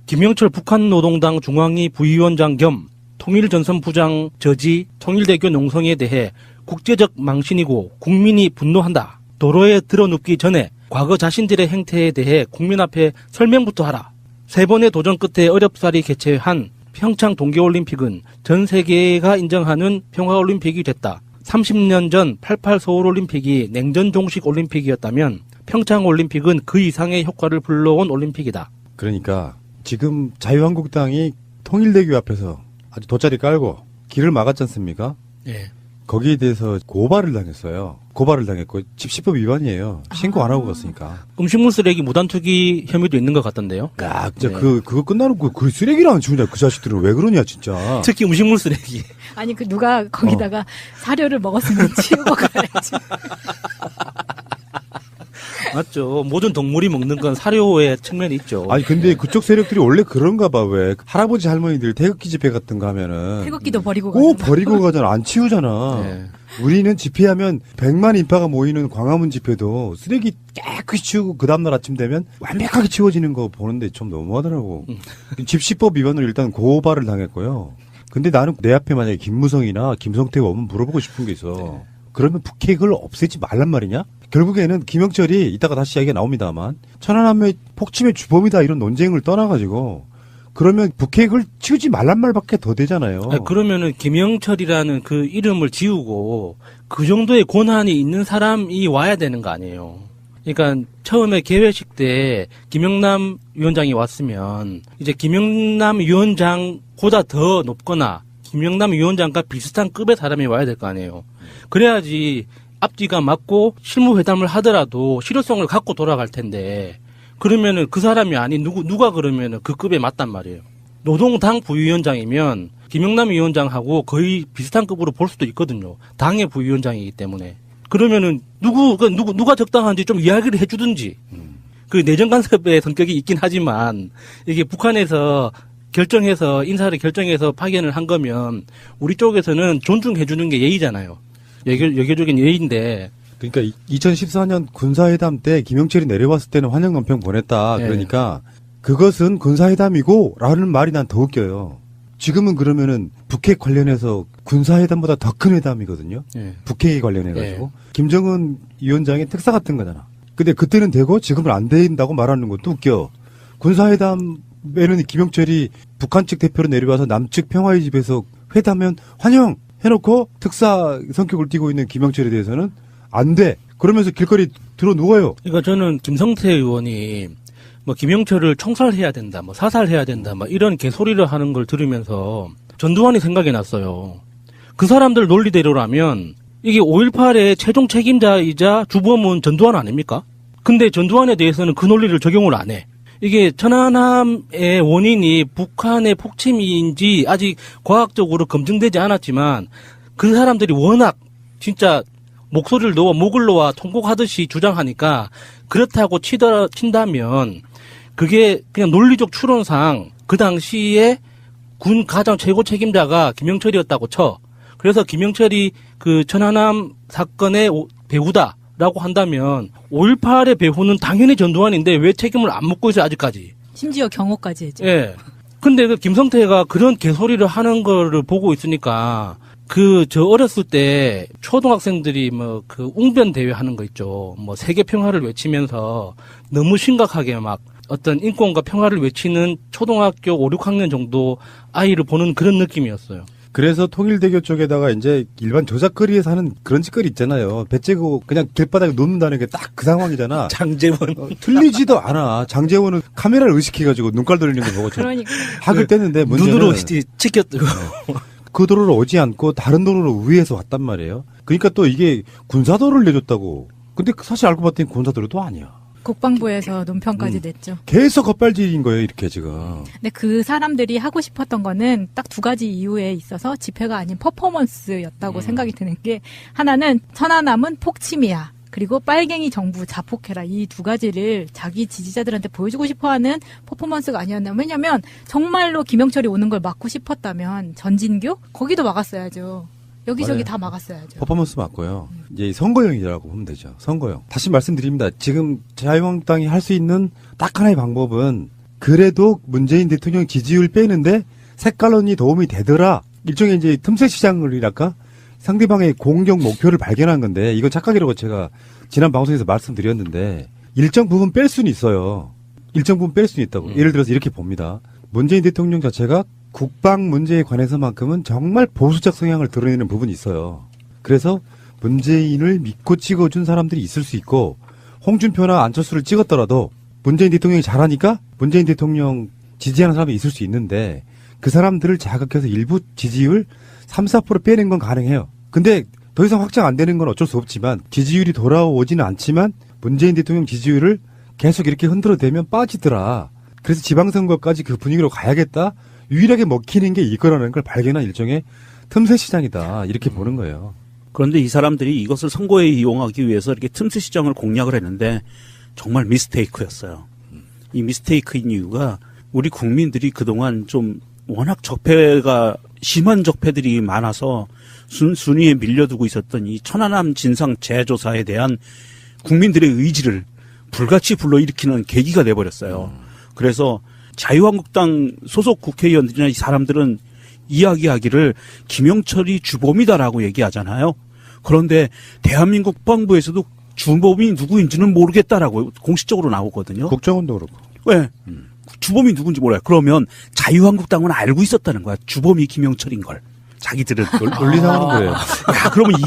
김영철 북한노동당 중앙위 부위원장 겸 통일전선부장 저지 통일대교 농성에 대해 국제적 망신이고 국민이 분노한다. 도로에 들어눕기 전에 과거 자신들의 행태에 대해 국민 앞에 설명부터 하라. 3번의 도전 끝에 어렵사리 개최한 평창 동계올림픽은 전 세계가 인정하는 평화올림픽이 됐다. 30년 전 88 서울올림픽이 냉전 종식 올림픽이었다면 평창올림픽은 그 이상의 효과를 불러온 올림픽이다. 그러니까 지금 자유한국당이 통일대교 앞에서 아주 돗자리 깔고 길을 막았지 않습니까? 예. 거기에 대해서 고발을 당했어요. 고발을 당했고 집시법 위반이에요. 신고 안 하고 갔으니까. 음식물 쓰레기 무단 투기 혐의도 있는 것 같던데요. 야, 진짜 그거 끝나놓고 그 쓰레기를 안 치우냐 그 자식들은 왜 그러냐 진짜. 특히 음식물 쓰레기. 아니 그 누가 거기다가 사료를 먹었으면 치우고 가야지. 맞죠. 모든 동물이 먹는 건 사료의 측면이 있죠. 아니 근데 그쪽 세력들이 원래 그런가 봐. 왜 할아버지 할머니들 태극기 집회 같은 거 하면은 태극기도 버리고 꼭 버리고 가잖아. 안 치우잖아. 네. 우리는 집회하면 100만 인파가 모이는 광화문 집회도 쓰레기 깨끗이 치우고 그 다음날 아침 되면 완벽하게 치워지는 거 보는데 좀 너무하더라고. 집시법 위반으로 일단 고발을 당했고요. 근데 나는 내 앞에 만약에 김무성이나 김성태가 오면 물어보고 싶은 게 있어. 그러면 북핵을 없애지 말란 말이냐? 결국에는 김영철이 이따가 다시 이야기가 나옵니다만 천안함의 폭침의 주범이다 이런 논쟁을 떠나가지고 그러면 북핵을 치우지 말란 말밖에 더 되잖아요. 아니, 그러면은 김영철이라는 그 이름을 지우고 그 정도의 권한이 있는 사람이 와야 되는 거 아니에요. 그러니까 처음에 개회식 때 김영남 위원장이 왔으면 이제 김영남 위원장보다 더 높거나 김영남 위원장과 비슷한 급의 사람이 와야 될 거 아니에요. 그래야지 앞뒤가 맞고 실무회담을 하더라도 실효성을 갖고 돌아갈 텐데 그러면은 그 사람이 아닌 누가 그러면은 그 급에 맞단 말이에요. 노동당 부위원장이면 김영남 위원장하고 거의 비슷한 급으로 볼 수도 있거든요. 당의 부위원장이기 때문에. 그러면은 누가 적당한지 좀 이야기를 해주든지. 그 내정 간섭의 성격이 있긴 하지만 이게 북한에서 결정해서 인사를 결정해서 파견을 한 거면 우리 쪽에서는 존중해주는 게 예의잖아요. 외교적인 예의인데. 그러니까 2014년 군사회담 때 김영철이 내려왔을 때는 환영 논평 보냈다. 네. 그러니까 그것은 군사회담이고 라는 말이 난 더 웃겨요. 지금은 그러면은 북핵 관련해서 군사회담보다 더 큰 회담이거든요. 예. 북핵에 관련해가지고. 김정은 위원장의 특사 같은 거잖아. 근데 그때는 되고 지금은 안 된다고 말하는 것도 웃겨. 군사회담에는 김영철이 북한 측 대표로 내려와서 남측 평화의 집에서 회담면 환영 해놓고 특사 성격을 띠고 있는 김영철에 대해서는 안 돼. 그러면서 길거리 들어 누워요. 그러니까 저는 김성태 의원이 뭐 김영철을 총살해야 된다, 뭐 사살해야 된다, 뭐 이런 개소리를 하는 걸 들으면서 전두환이 생각이 났어요. 그 사람들 논리대로라면 이게 5.18의 최종 책임자이자 주범은 전두환 아닙니까? 근데 전두환에 대해서는 그 논리를 적용을 안 해. 이게 천안함의 원인이 북한의 폭침인지 아직 과학적으로 검증되지 않았지만 그 사람들이 워낙 진짜 목소리를 놓아 목을 놓아 통곡하듯이 주장하니까 그렇다고 친다면 그게 그냥 논리적 추론상 그 당시에 군 가장 최고 책임자가 김영철이었다고 쳐. 그래서 김영철이 그 천안함 사건의 배후다라고 한다면 5.18의 배후는 당연히 전두환인데 왜 책임을 안 묻고 있어요 아직까지. 심지어 경호까지 했죠. 예. 근데 그 김성태가 그런 개소리를 하는 거를 보고 있으니까 저 어렸을 때 초등학생들이 뭐 그 웅변 대회 하는 거 있죠. 뭐 세계 평화를 외치면서 너무 심각하게 막 어떤 인권과 평화를 외치는 초등학교 5, 6학년 정도 아이를 보는 그런 느낌이었어요. 그래서 통일대교 쪽에다가 이제 일반 저작거리에서 하는 그런 짓거리 있잖아요. 배째고 그냥 길바닥에 놓는다는 게 딱 그 상황이잖아. 장재원. 틀리지도 않아. 장재원은 카메라를 의식해가지고 눈깔 돌리는 거 보고 그러니까. 학을 떼는데 문제는 눈으로 찍혔고. 그 도로를 오지 않고 다른 도로로 위에서 왔단 말이에요. 그러니까 또 이게 군사도로를 내줬다고. 근데 사실 알고 봤더니 군사도로도 아니야. 국방부에서 논평까지 냈죠. 계속 겉발질인 거예요, 이렇게 지금. 근데 그 사람들이 하고 싶었던 거는 딱 두 가지 이유에 있어서 집회가 아닌 퍼포먼스였다고 생각이 드는 게 하나는 천안함은 폭침이야. 그리고 빨갱이 정부 자폭해라. 이 두 가지를 자기 지지자들한테 보여주고 싶어하는 퍼포먼스가 아니었나. 왜냐면 정말로 김영철이 오는 걸 막고 싶었다면 전진교? 거기도 막았어야죠. 여기저기 맞아요. 다 막았어야죠. 퍼포먼스 맞고요. 이제 선거용이라고 보면 되죠. 선거용. 다시 말씀드립니다. 지금 자유한국당이 할 수 있는 딱 하나의 방법은 그래도 문재인 대통령 지지율 빼는데 색깔론이 도움이 되더라. 일종의 이제 틈새 시장을이랄까? 상대방의 공격 목표를 발견한 건데 이건 착각이라고 제가 지난 방송에서 말씀드렸는데 일정 부분 뺄 수는 있어요. 일정 부분 뺄 수는 있다고. 예를 들어서 이렇게 봅니다. 문재인 대통령 자체가 국방 문제에 관해서만큼은 정말 보수적 성향을 드러내는 부분이 있어요. 그래서 문재인을 믿고 찍어준 사람들이 있을 수 있고 홍준표나 안철수를 찍었더라도 문재인 대통령이 잘하니까 문재인 대통령 지지하는 사람이 있을 수 있는데 그 사람들을 자극해서 일부 지지율 3, 4% 빼는 건 가능해요. 근데 더 이상 확장 안 되는 건 어쩔 수 없지만 지지율이 돌아오지는 않지만 문재인 대통령 지지율을 계속 이렇게 흔들어대면 빠지더라. 그래서 지방선거까지 그 분위기로 가야겠다. 유일하게 먹히는 게 이거라는 걸 발견한 일종의 틈새 시장이다. 이렇게 보는 거예요. 그런데 이 사람들이 이것을 선거에 이용하기 위해서 이렇게 틈새 시장을 공략을 했는데 정말 미스테이크였어요. 이 미스테이크인 이유가 우리 국민들이 그동안 좀 워낙 적폐가 심한 적폐들이 많아서 순위에 밀려두고 있었던 이 천안함 진상 재조사에 대한 국민들의 의지를 불같이 불러일으키는 계기가 돼버렸어요. 그래서 자유한국당 소속 국회의원들이나 이 사람들은 이야기하기를 김영철이 주범이다라고 얘기하잖아요. 그런데 대한민국 국방부에서도 주범이 누구인지는 모르겠다라고 공식적으로 나오거든요. 국정원도 그렇고. 왜? 주범이 누군지 몰라요. 그러면 자유한국당은 알고 있었다는 거야. 주범이 김영철인 걸. 자기들은 논리상으로 그래요. 야, 그러면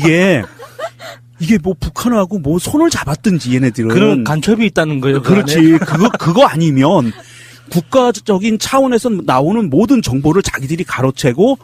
이게 뭐 북한하고 뭐 손을 잡았든지 얘네들은 그런 간첩이 있다는 거예요. 그렇지. 그거 아니면 국가적인 차원에서 나오는 모든 정보를 자기들이 가로채고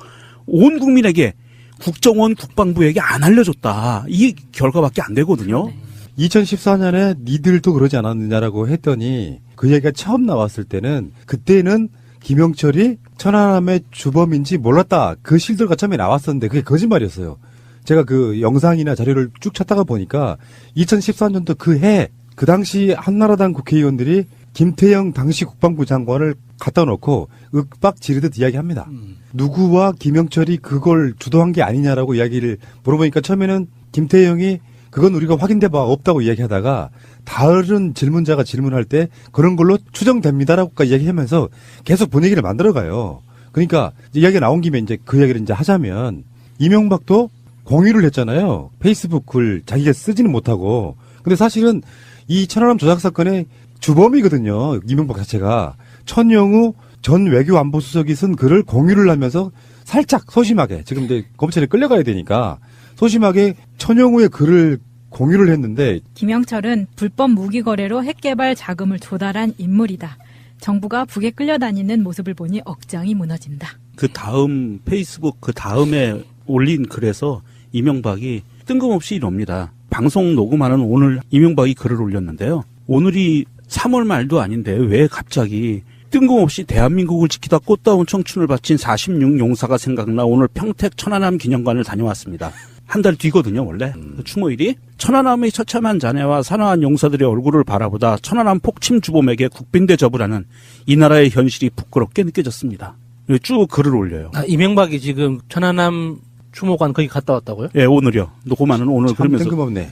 온 국민에게 국정원 국방부에게 안 알려줬다. 이 결과밖에 안 되거든요. 2014년에 니들도 그러지 않았느냐라고 했더니 그 얘기가 처음 나왔을 때는 그때는 김영철이 천안함의 주범인지 몰랐다. 그 실들과 처음에 나왔었는데 그게 거짓말이었어요. 제가 그 영상이나 자료를 쭉 찾다가 보니까 2014년도 그 당시 한나라당 국회의원들이 김태영 당시 국방부 장관을 갖다 놓고 윽박 지르듯 이야기합니다. 누구와 김영철이 그걸 주도한 게 아니냐라고 이야기를 물어보니까 처음에는 김태영이 그건 우리가 확인돼 봐 없다고 이야기하다가 다른 질문자가 질문할 때 그런 걸로 추정됩니다라고까지 이야기하면서 계속 분위기를 만들어가요. 그러니까 이야기가 나온 김에 이제 그 이야기를 이제 하자면 이명박도 공유를 했잖아요. 페이스북 글 자기가 쓰지는 못하고. 근데 사실은 이 천안함 조작 사건의 주범이거든요. 이명박 자체가. 천영우 전 외교안보수석이 쓴 글을 공유를 하면서 살짝 소심하게 지금 이제 검찰에 끌려가야 되니까 소심하게 천영우의 글을 공유를 했는데 김영철은 불법 무기 거래로 핵개발 자금을 조달한 인물이다. 정부가 북에 끌려다니는 모습을 보니 억장이 무너진다. 그 다음 페이스북 그 다음에 올린 글에서 이명박이 뜬금없이 이럽니다. 방송 녹음하는 오늘 이명박이 글을 올렸는데요. 오늘이 3월 말도 아닌데 왜 갑자기 뜬금없이 대한민국을 지키다 꽃다운 청춘을 바친 46용사가 생각나 오늘 평택 천안함 기념관을 다녀왔습니다. 한 달 뒤거든요, 원래. 추모일이. 천안함의 처참한 잔해와 사나운 용사들의 얼굴을 바라보다 천안함 폭침 주범에게 국빈대 접으라는 이 나라의 현실이 부끄럽게 느껴졌습니다. 쭉 글을 올려요. 이명박이 지금 천안함 추모관 거기 갔다 왔다고요? 예, 오늘요. 녹음하는 오늘 참 그러면서. 뜬금없네.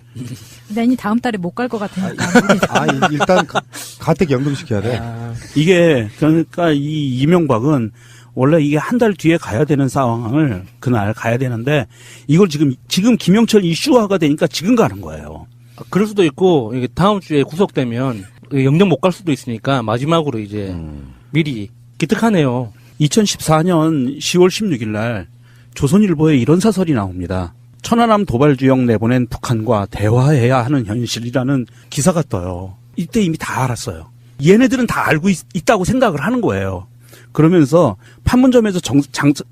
내니 다음 달에 못 갈 것 같으니까. 일단 가택 연금시켜야 돼. 이게 그러니까 이 이명박은 원래 이게 한 달 뒤에 가야 되는 상황을 그날 가야 되는데 이걸 지금 김영철 이슈화가 되니까 지금 가는 거예요. 그럴 수도 있고 이게 다음 주에 구속되면 영영 못 갈 수도 있으니까 마지막으로 이제 미리 기특하네요. 2014년 10월 16일 날 조선일보에 이런 사설이 나옵니다. 천안함 도발 주역 내보낸 북한과 대화해야 하는 현실이라는 기사가 떠요. 이때 이미 다 알았어요. 얘네들은 다 알고 있다고 생각을 하는 거예요. 그러면서 판문점에서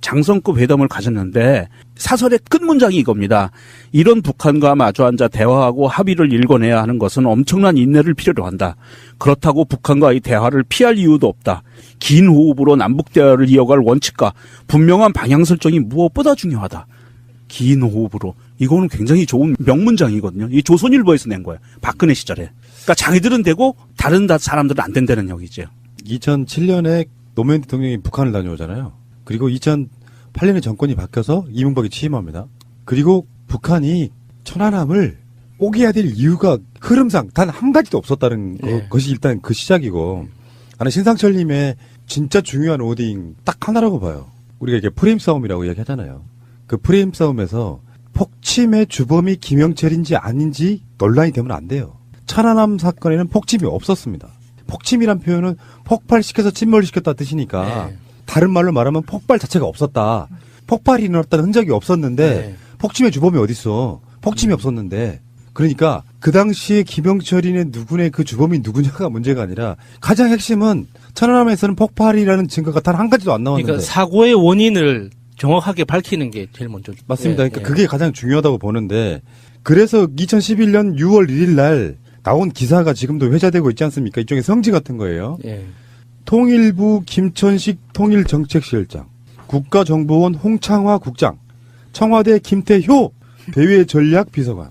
장성급 회담을 가졌는데 사설의 끝문장이 이겁니다. 이런 북한과 마주 앉아 대화하고 합의를 일궈내야 하는 것은 엄청난 인내를 필요로 한다. 그렇다고 북한과의 대화를 피할 이유도 없다. 긴 호흡으로 남북 대화를 이어갈 원칙과 분명한 방향 설정이 무엇보다 중요하다. 긴 호흡으로. 이거는 굉장히 좋은 명문장이거든요. 이 조선일보에서 낸 거예요. 박근혜 시절에. 그러니까 자기들은 되고 다른 사람들은 안 된다는 얘기죠. 2007년에 노무현 대통령이 북한을 다녀오잖아요. 그리고 2008년에 정권이 바뀌어서 이명박이 취임합니다. 그리고 북한이 천안함을 포기해야 될 이유가 흐름상 단 한 가지도 없었다는 것이 일단 그 시작이고, 나는 신상철님의 진짜 중요한 워딩 딱 하나라고 봐요. 우리가 이게 프레임 싸움이라고 이야기하잖아요. 그 프레임 싸움에서 폭침의 주범이 김영철인지 아닌지 논란이 되면 안 돼요. 천안함 사건에는 폭침이 없었습니다. 폭침이란 표현은 폭발시켜서 침몰시켰다 뜻이니까 다른 말로 말하면 폭발 자체가 없었다. 폭발이 일어났다는 흔적이 없었는데 폭침의 주범이 어딨어. 폭침이 없었는데. 그러니까 그 당시에 김영철이네 누구네 그 주범이 누구냐가 문제가 아니라 가장 핵심은 천안함에서는 폭발이라는 증거가 단 한 가지도 안 나왔는데. 그러니까 사고의 원인을 정확하게 밝히는 게 제일 먼저. 맞습니다. 그러니까 그게 가장 중요하다고 보는데, 그래서 2011년 6월 1일 날 나온 기사가 지금도 회자되고 있지 않습니까? 일종의 성지 같은 거예요. 통일부 김천식 통일정책실장, 국가정보원 홍창화 국장, 청와대 김태효 대외전략비서관.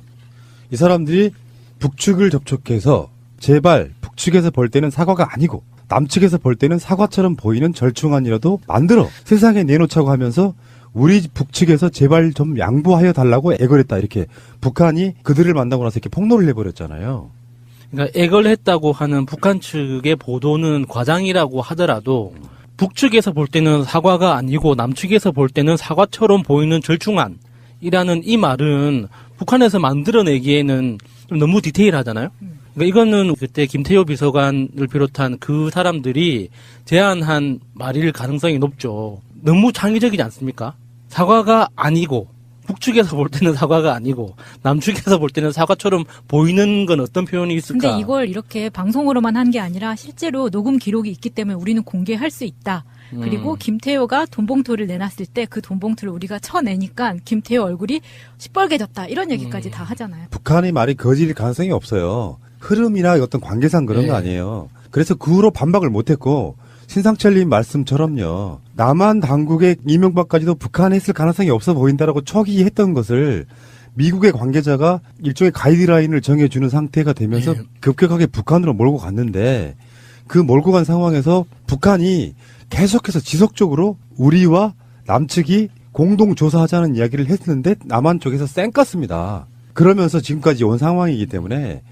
이 사람들이 북측을 접촉해서 제발 북측에서 볼 때는 사과가 아니고 남측에서 볼 때는 사과처럼 보이는 절충안이라도 만들어 세상에 내놓자고 하면서 우리 북측에서 제발 좀 양보하여 달라고 애걸했다. 이렇게 북한이 그들을 만나고 나서 이렇게 폭로를 해버렸잖아요. 그러니까 애걸했다고 하는 북한 측의 보도는 과장이라고 하더라도 북측에서 볼 때는 사과가 아니고 남측에서 볼 때는 사과처럼 보이는 절충안이라는 이 말은 북한에서 만들어내기에는 좀 너무 디테일하잖아요. 그러니까 이거는 그때 김태효 비서관을 비롯한 그 사람들이 제안한 말일 가능성이 높죠. 너무 창의적이지 않습니까? 사과가 아니고 북측에서 볼 때는 사과가 아니고 남측에서 볼 때는 사과처럼 보이는 건 어떤 표현이 있을까? 근데 이걸 이렇게 방송으로만 한 게 아니라 실제로 녹음 기록이 있기 때문에 우리는 공개할 수 있다. 그리고 김태효가 돈봉투를 내놨을 때 그 돈봉투를 우리가 쳐내니까 김태효 얼굴이 시뻘개졌다. 이런 얘기까지 다 하잖아요. 북한의 말이 거짓일 가능성이 없어요. 흐름이나 어떤 관계상 그런 거 아니에요. 그래서 그 후로 반박을 못했고, 신상철님 말씀처럼요. 남한 당국의 이명박까지도 북한에 했을 가능성이 없어 보인다라고 척이했던 것을 미국의 관계자가 일종의 가이드라인을 정해주는 상태가 되면서 급격하게 북한으로 몰고 갔는데, 그 몰고 간 상황에서 북한이 계속해서 지속적으로 우리와 남측이 공동 조사하자는 이야기를 했는데 남한 쪽에서 쌩깠습니다. 그러면서 지금까지 온 상황이기 때문에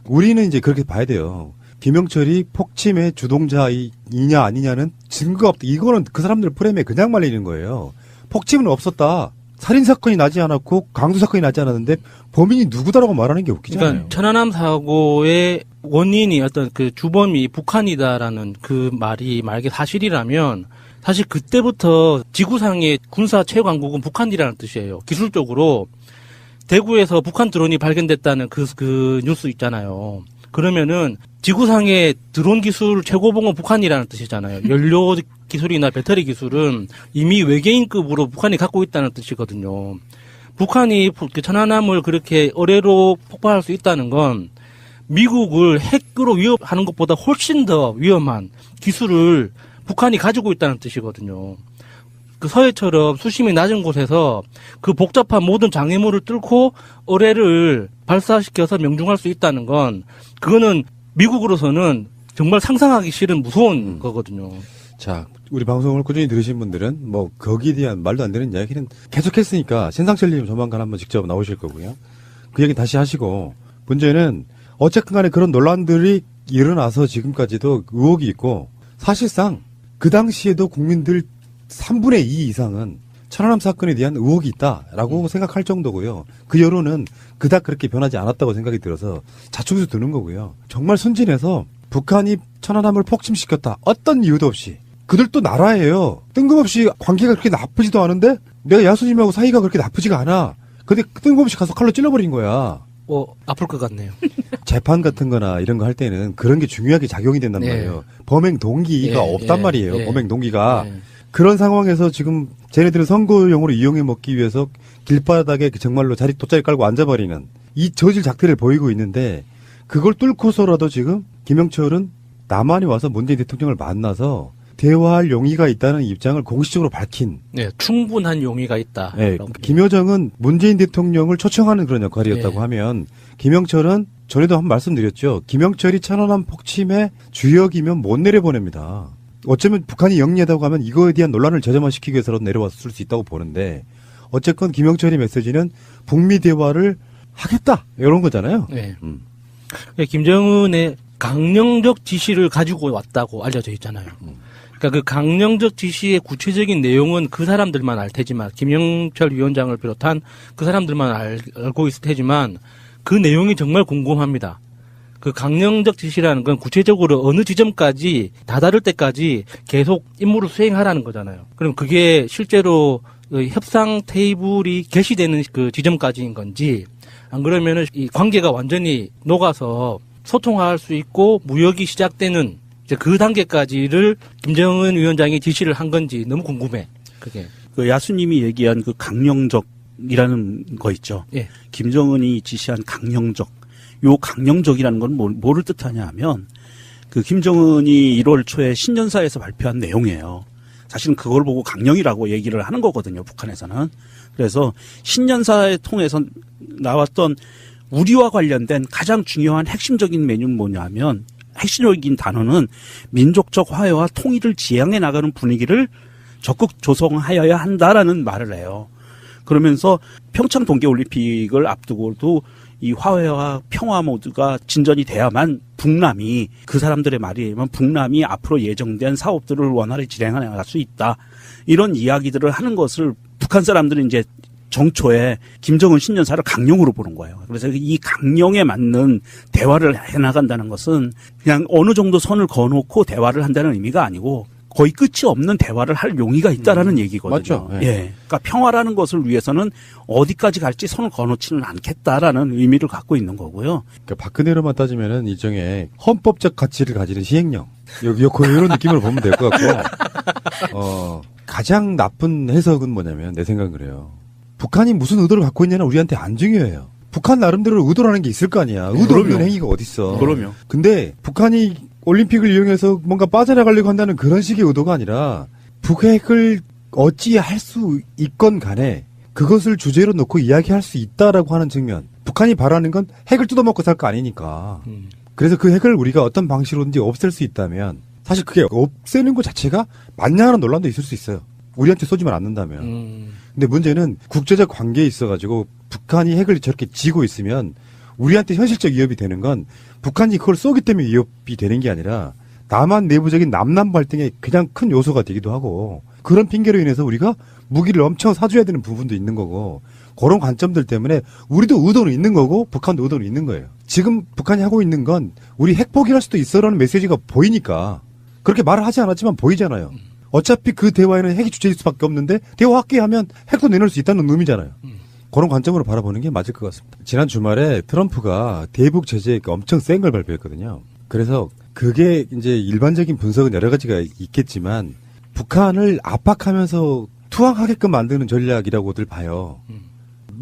우리는 이제 그렇게 봐야 돼요. 김영철이 폭침의 주동자이냐 아니냐는 증거가 없다. 이거는 그 사람들 프레임에 그냥 말리는 거예요. 폭침은 없었다. 살인사건이 나지 않았고 강도사건이 나지 않았는데 범인이 누구다라고 말하는 게 웃기잖아요. 그러니까 천안함 사고의 원인이 어떤 그 주범이 북한이다라는 그 말이 만약에 사실이라면 사실 그때부터 지구상의 군사 최강국은 북한이라는 뜻이에요. 기술적으로 대구에서 북한 드론이 발견됐다는 그 뉴스 있잖아요. 그러면은 지구상의 드론 기술 최고봉은 북한이라는 뜻이잖아요. 연료 기술이나 배터리 기술은 이미 외계인급으로 북한이 갖고 있다는 뜻이거든요. 북한이 천안함을 그렇게 어뢰로 폭발할 수 있다는 건 미국을 핵으로 위협하는 것보다 훨씬 더 위험한 기술을 북한이 가지고 있다는 뜻이거든요. 그 서해처럼 수심이 낮은 곳에서 그 복잡한 모든 장애물을 뚫고 어뢰를 발사시켜서 명중할 수 있다는 건 그거는 미국으로서는 정말 상상하기 싫은 무서운 거거든요. 자, 우리 방송을 꾸준히 들으신 분들은 뭐 거기에 대한 말도 안 되는 이야기는 계속했으니까 신상철님 조만간 한번 직접 나오실 거고요. 그 얘기 다시 하시고 문제는 어쨌든 간에 그런 논란들이 일어나서 지금까지도 의혹이 있고 사실상 그 당시에도 국민들 3분의 2 이상은 천안함 사건에 대한 의혹이 있다라고 생각할 정도고요. 그 여론은 그닥 그렇게 변하지 않았다고 생각이 들어서 자충수 드는 거고요. 정말 순진해서 북한이 천안함을 폭침시켰다. 어떤 이유도 없이. 그들도 나라예요. 뜬금없이 관계가 그렇게 나쁘지도 않은데 내가 야수님하고 사이가 그렇게 나쁘지가 않아. 근데 뜬금없이 가서 칼로 찔러버린 거야. 아플 것 같네요. 재판 같은 거나 이런 거 할 때는 그런 게 중요하게 작용이 된단 말이에요. 범행 동기가 없단 말이에요. 범행 동기가. 그런 상황에서 지금 쟤네들은 선거용으로 이용해 먹기 위해서 길바닥에 정말로 돗자리 깔고 앉아버리는 이 저질 작태를 보이고 있는데 그걸 뚫고서라도 지금 김영철은 남한이 와서 문재인 대통령을 만나서 대화할 용의가 있다는 입장을 공식적으로 밝힌. 네, 충분한 용의가 있다. 네, 김여정은 문재인 대통령을 초청하는 그런 역할이었다고 하면 김영철은 전에도 한 말씀드렸죠. 김영철이 천안함 폭침의 주역이면 못 내려보냅니다. 어쩌면 북한이 영리하다고 하면 이거에 대한 논란을 저점화시키기 위해서라도 내려왔을 수 있다고 보는데 어쨌건 김영철의 메시지는 북미 대화를 하겠다 이런 거잖아요. 네. 김정은의 강령적 지시를 가지고 왔다고 알려져 있잖아요. 그러니까 그 강령적 지시의 구체적인 내용은 그 사람들만 알 테지만 김영철 위원장을 비롯한 그 사람들만 알고 있을 테지만 그 내용이 정말 궁금합니다. 그 강령적 지시라는 건 구체적으로 어느 지점까지 다다를 때까지 계속 임무를 수행하라는 거잖아요. 그럼 그게 실제로 협상 테이블이 개시되는 그 지점까지인 건지 안 그러면은 이 관계가 완전히 녹아서 소통할 수 있고 무역이 시작되는 이제 그 단계까지를 김정은 위원장이 지시를 한 건지 너무 궁금해. 그게. 그 야수님이 얘기한 그 강령적이라는 거 있죠. 예. 김정은이 지시한 강령적. 요 강령적이라는 건 뭐를 뜻하냐 하면 그 김정은이 1월 초에 신년사에서 발표한 내용이에요. 사실은 그걸 보고 강령이라고 얘기를 하는 거거든요. 북한에서는. 그래서 신년사에 통해서 나왔던 우리와 관련된 가장 중요한 핵심적인 메뉴는 뭐냐면 핵심적인 단어는 민족적 화해와 통일을 지향해 나가는 분위기를 적극 조성하여야 한다라는 말을 해요. 그러면서 평창 동계올림픽을 앞두고도 이 화해와 평화 모두가 진전이 돼야만 북남이 그 사람들의 말에 의하면 북남이 앞으로 예정된 사업들을 원활히 진행해 나갈 수 있다. 이런 이야기들을 하는 것을 북한 사람들은 이제 정초에 김정은 신년사를 강령으로 보는 거예요. 그래서 이 강령에 맞는 대화를 해나간다는 것은 그냥 어느 정도 선을 그어놓고 대화를 한다는 의미가 아니고 거의 끝이 없는 대화를 할 용의가 있다라는 얘기거든요. 맞죠. 네. 예. 그러니까 평화라는 것을 위해서는 어디까지 갈지 선을 그어놓지는 않겠다라는 의미를 갖고 있는 거고요. 그러니까 박근혜로만 따지면은 일종의 헌법적 가치를 가지는 시행령. 이런 느낌으로 보면 될 것 같고, 가장 나쁜 해석은 뭐냐면 내 생각은 그래요. 북한이 무슨 의도를 갖고 있냐는 우리한테 안 중요해요. 북한 나름대로 의도라는 게 있을 거 아니야. 의도 없는 행위가 어딨어. 그럼요. 근데 북한이 올림픽을 이용해서 뭔가 빠져나가려고 한다는 그런 식의 의도가 아니라 북핵을 어찌할 수 있건 간에 그것을 주제로 놓고 이야기할 수 있다라고 하는 측면. 북한이 바라는 건 핵을 뜯어먹고 살 거 아니니까. 그래서 그 핵을 우리가 어떤 방식으로든지 없앨 수 있다면 사실 그게 없애는 것 자체가 맞냐 하는 논란도 있을 수 있어요. 우리한테 쏘지만 않는다면. 근데 문제는 국제적 관계에 있어가지고 북한이 핵을 저렇게 지고 있으면 우리한테 현실적 위협이 되는 건 북한이 그걸 쏘기 때문에 위협이 되는 게 아니라 남한 내부적인 남남 갈등의 가장 큰 요소가 되기도 하고 그런 핑계로 인해서 우리가 무기를 엄청 사줘야 되는 부분도 있는 거고 그런 관점들 때문에 우리도 의도는 있는 거고 북한도 의도는 있는 거예요. 지금 북한이 하고 있는 건 우리 핵 포기할 수도 있어라는 메시지가 보이니까 그렇게 말을 하지 않았지만 보이잖아요. 어차피 그 대화에는 핵이 주체일 수밖에 없는데 대화하게 하면 핵도 내놓을 수 있다는 의미잖아요. 그런 관점으로 바라보는 게 맞을 것 같습니다. 지난 주말에 트럼프가 대북 제재에 엄청 센 걸 발표했거든요. 그래서 그게 이제 일반적인 분석은 여러 가지가 있겠지만 북한을 압박하면서 투항하게끔 만드는 전략이라고들 봐요.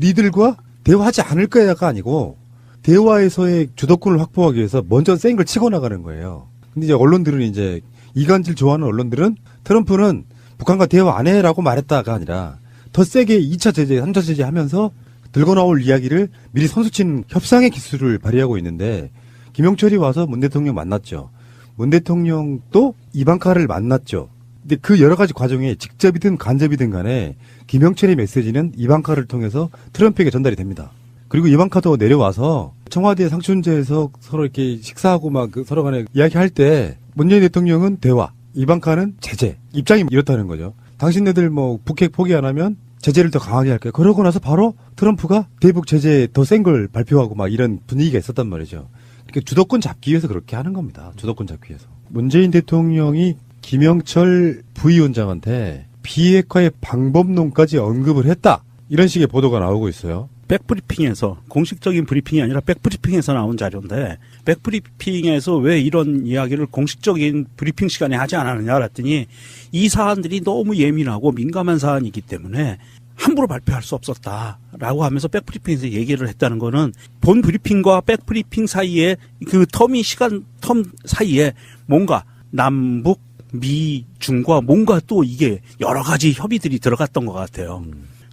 니들과 대화하지 않을 거야가 아니고 대화에서의 주도권을 확보하기 위해서 먼저 센 걸 치고 나가는 거예요. 근데 이제 언론들은 이제 이간질 좋아하는 언론들은 트럼프는 북한과 대화 안 해라고 말했다가 아니라 더 세게 2차 제재, 3차 제재 하면서 들고 나올 이야기를 미리 선수치는 협상의 기술을 발휘하고 있는데 김영철이 와서 문 대통령 만났죠. 문 대통령도 이방카를 만났죠. 근데 그 여러 가지 과정에 직접이든 간접이든 간에 김영철의 메시지는 이방카를 통해서 트럼프에게 전달이 됩니다. 그리고 이방카도 내려와서 청와대 상춘제에서 서로 이렇게 식사하고 막 서로 간에 이야기할 때 문재인 대통령은 대화, 이방카는 제재. 입장이 이렇다는 거죠. 당신네들 뭐 북핵 포기 안 하면 제재를 더 강하게 할까요? 그러고 나서 바로 트럼프가 대북 제재 더 센 걸 발표하고 막 이런 분위기가 있었단 말이죠. 그러니까 주도권 잡기 위해서 그렇게 하는 겁니다. 주도권 잡기 위해서. 문재인 대통령이 김영철 부위원장한테 비핵화의 방법론까지 언급을 했다. 이런 식의 보도가 나오고 있어요. 백브리핑에서 공식적인 브리핑이 아니라 백브리핑에서 나온 자료인데 백브리핑에서 왜 이런 이야기를 공식적인 브리핑 시간에 하지 않았느냐 그랬더니 이 사안들이 너무 예민하고 민감한 사안이기 때문에 함부로 발표할 수 없었다라고 하면서 백브리핑에서 얘기를 했다는 거는 본 브리핑과 백브리핑 사이에 그 텀 사이에 뭔가 남북 미 중과 뭔가 또 이게 여러 가지 협의들이 들어갔던 것 같아요.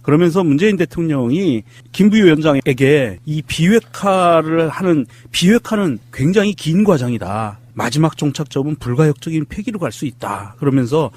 그러면서 문재인 대통령이 김 부위원장에게 이 비핵화는 굉장히 긴 과정이다. 마지막 종착점은 불가역적인 폐기로 갈 수 있다. 그러면서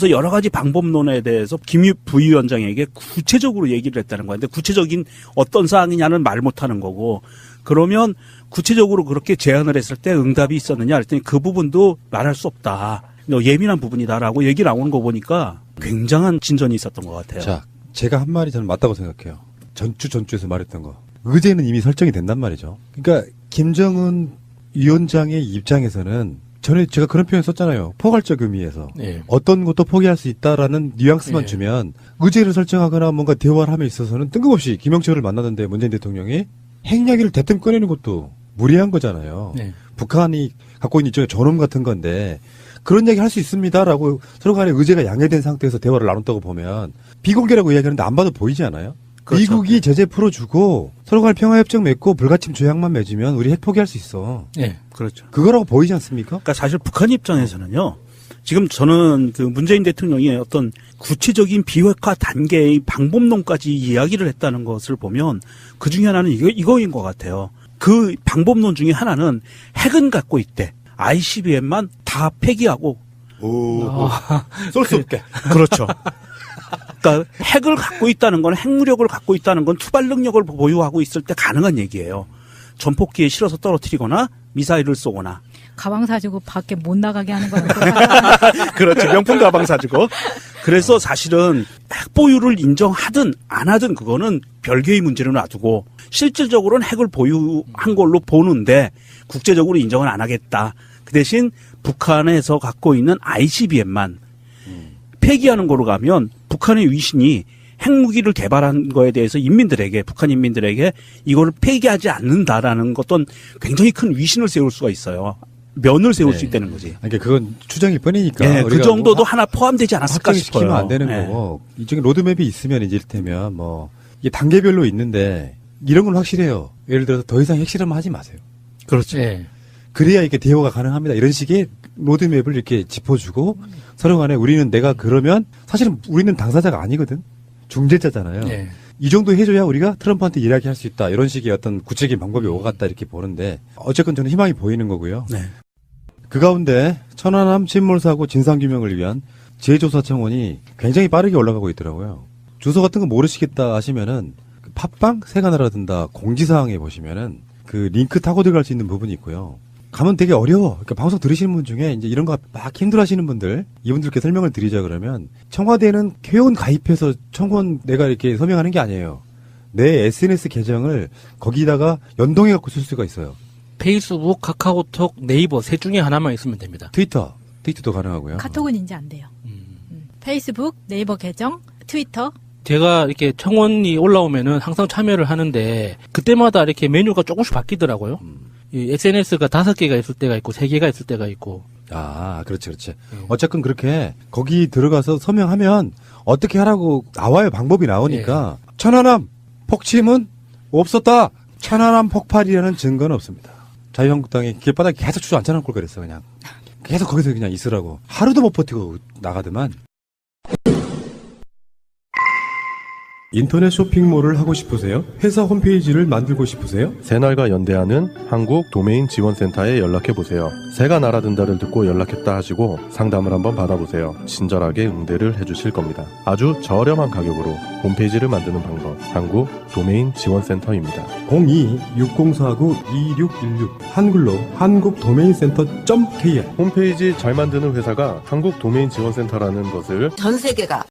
여러 가지 방법론에 대해서 김 부위원장에게 구체적으로 얘기를 했다는 거야. 근데 구체적인 어떤 사항이냐는 말 못하는 거고. 그러면 구체적으로 그렇게 제안을 했을 때 응답이 있었느냐 그랬더니 그 부분도 말할 수 없다. 예민한 부분이다라고 얘기 나오는 거 보니까 굉장한 진전이 있었던 것 같아요. 자, 제가 한 말이 저는 맞다고 생각해요. 전주에서 말했던 거. 의제는 이미 설정이 된단 말이죠. 그러니까 김정은 위원장의 입장에서는 전에 제가 그런 표현 썼잖아요. 포괄적 의미에서. 네. 어떤 것도 포기할 수 있다라는 뉘앙스만 주면 의제를 설정하거나 뭔가 대화를 함에 있어서는 뜬금없이 김영철을 만났는데 문재인 대통령이 핵 이야기를 대뜸 꺼내는 것도 무리한 거잖아요. 네. 북한이 갖고 있는 일종의 존엄 같은 건데 그런 얘기 할 수 있습니다라고 서로 간에 의제가 양해된 상태에서 대화를 나눴다고 보면 비공개라고 이야기하는데 안 봐도 보이지 않아요? 그렇죠. 미국이 제재 풀어주고 서로 간에 평화협정 맺고 불가침 조약만 맺으면 우리 핵 포기할 수 있어. 네, 그렇죠. 그거라고 보이지 않습니까? 그러니까 사실 북한 입장에서는요. 지금 저는 그 문재인 대통령이 어떤 구체적인 비핵화 단계의 방법론까지 이야기를 했다는 것을 보면 그 중에 하나는 이거인 것 같아요. 그 방법론 중에 하나는 핵은 갖고 있대. ICBM만 다 폐기하고 쏠 수 없게. 그렇죠. 그러니까 핵을 갖고 있다는 건 핵무력을 갖고 있다는 건 투발 능력을 보유하고 있을 때 가능한 얘기예요. 전폭기에 실어서 떨어뜨리거나 미사일을 쏘거나. 가방 사주고 밖에 못 나가게 하는 거는 그렇죠. 명품 가방 사주고. 그래서 사실은 핵 보유를 인정하든 안 하든 그거는 별개의 문제로 놔두고 실질적으로는 핵을 보유한 걸로 보는데 국제적으로 인정은 안 하겠다. 그 대신 북한에서 갖고 있는 ICBM만 폐기하는 거로 가면 북한의 위신이 핵무기를 개발한 거에 대해서 북한 인민들에게 이거를 폐기하지 않는다라는 어떤 굉장히 큰 위신을 세울 수가 있어요. 면을 세울 수 있다는 거지. 그러니까 그건 추정일 뿐이니까. 네, 그 정도도 하나 포함되지 않았을까 싶어요. 시키면 안 되는 거고. 이쪽에 로드맵이 있으면 이를테면 이게 단계별로 있는데 이런 건 확실해요. 예를 들어서 더 이상 핵실험을 하지 마세요. 그렇죠. 네. 그래야 이렇게 대화가 가능합니다. 이런 식의 로드맵을 이렇게 짚어주고 서로 간에 내가 그러면 사실은 우리는 당사자가 아니거든. 중재자잖아요. 네. 이 정도 해줘야 우리가 트럼프한테 이야기할 수 있다. 이런 식의 어떤 구체적인 방법이 오갔다 이렇게 보는데 어쨌건 저는 희망이 보이는 거고요. 네. 그 가운데 천안함 침몰사고 진상규명을 위한 지혜조사 청원이 굉장히 빠르게 올라가고 있더라고요. 주소 같은 거 모르시겠다 하시면은 팟빵 새가 날아든다 공지사항에 보시면은 그 링크 타고 들어갈 수 있는 부분이 있고요. 가면 되게 어려워. 그러니까 방송 들으시는 분 중에 이제 이런 거 막 힘들어 하시는 분들, 이분들께 설명을 드리자 그러면 청와대는 회원 가입해서 청원 내가 이렇게 서명하는 게 아니에요. 내 SNS 계정을 거기다가 연동해 갖고 쓸 수가 있어요. 페이스북, 카카오톡, 네이버 셋 중에 하나만 있으면 됩니다. 트위터도 가능하고요. 카톡은 이제 안 돼요. 페이스북, 네이버 계정, 트위터. 제가 이렇게 청원이 올라오면은 항상 참여를 하는데 그때마다 이렇게 메뉴가 조금씩 바뀌더라고요. 이 SNS가 5개가 있을 때가 있고 3개가 있을 때가 있고. 아, 그렇지. 어쨌든 그렇게 거기 들어가서 서명하면 어떻게 하라고 나와요. 방법이 나오니까. 천안함 폭침은 없었다. 천안함 폭발이라는 증거는 없습니다. 자유한국당이 길바닥에 계속 주저앉혀놓고 그랬어. 그냥 계속 거기서 그냥 있으라고. 하루도 못 버티고 나가더만. 인터넷 쇼핑몰을 하고 싶으세요? 회사 홈페이지를 만들고 싶으세요? 새날과 연대하는 한국 도메인 지원센터에 연락해보세요. 새가 날아든다를 듣고 연락했다 하시고 상담을 한번 받아보세요. 친절하게 응대를 해주실 겁니다. 아주 저렴한 가격으로 홈페이지를 만드는 방법, 한국 도메인 지원센터입니다. 02-6049-2616 한글로 한국도메인센터.kr 홈페이지 잘 만드는 회사가 한국 도메인 지원센터라는 것을 전 세계가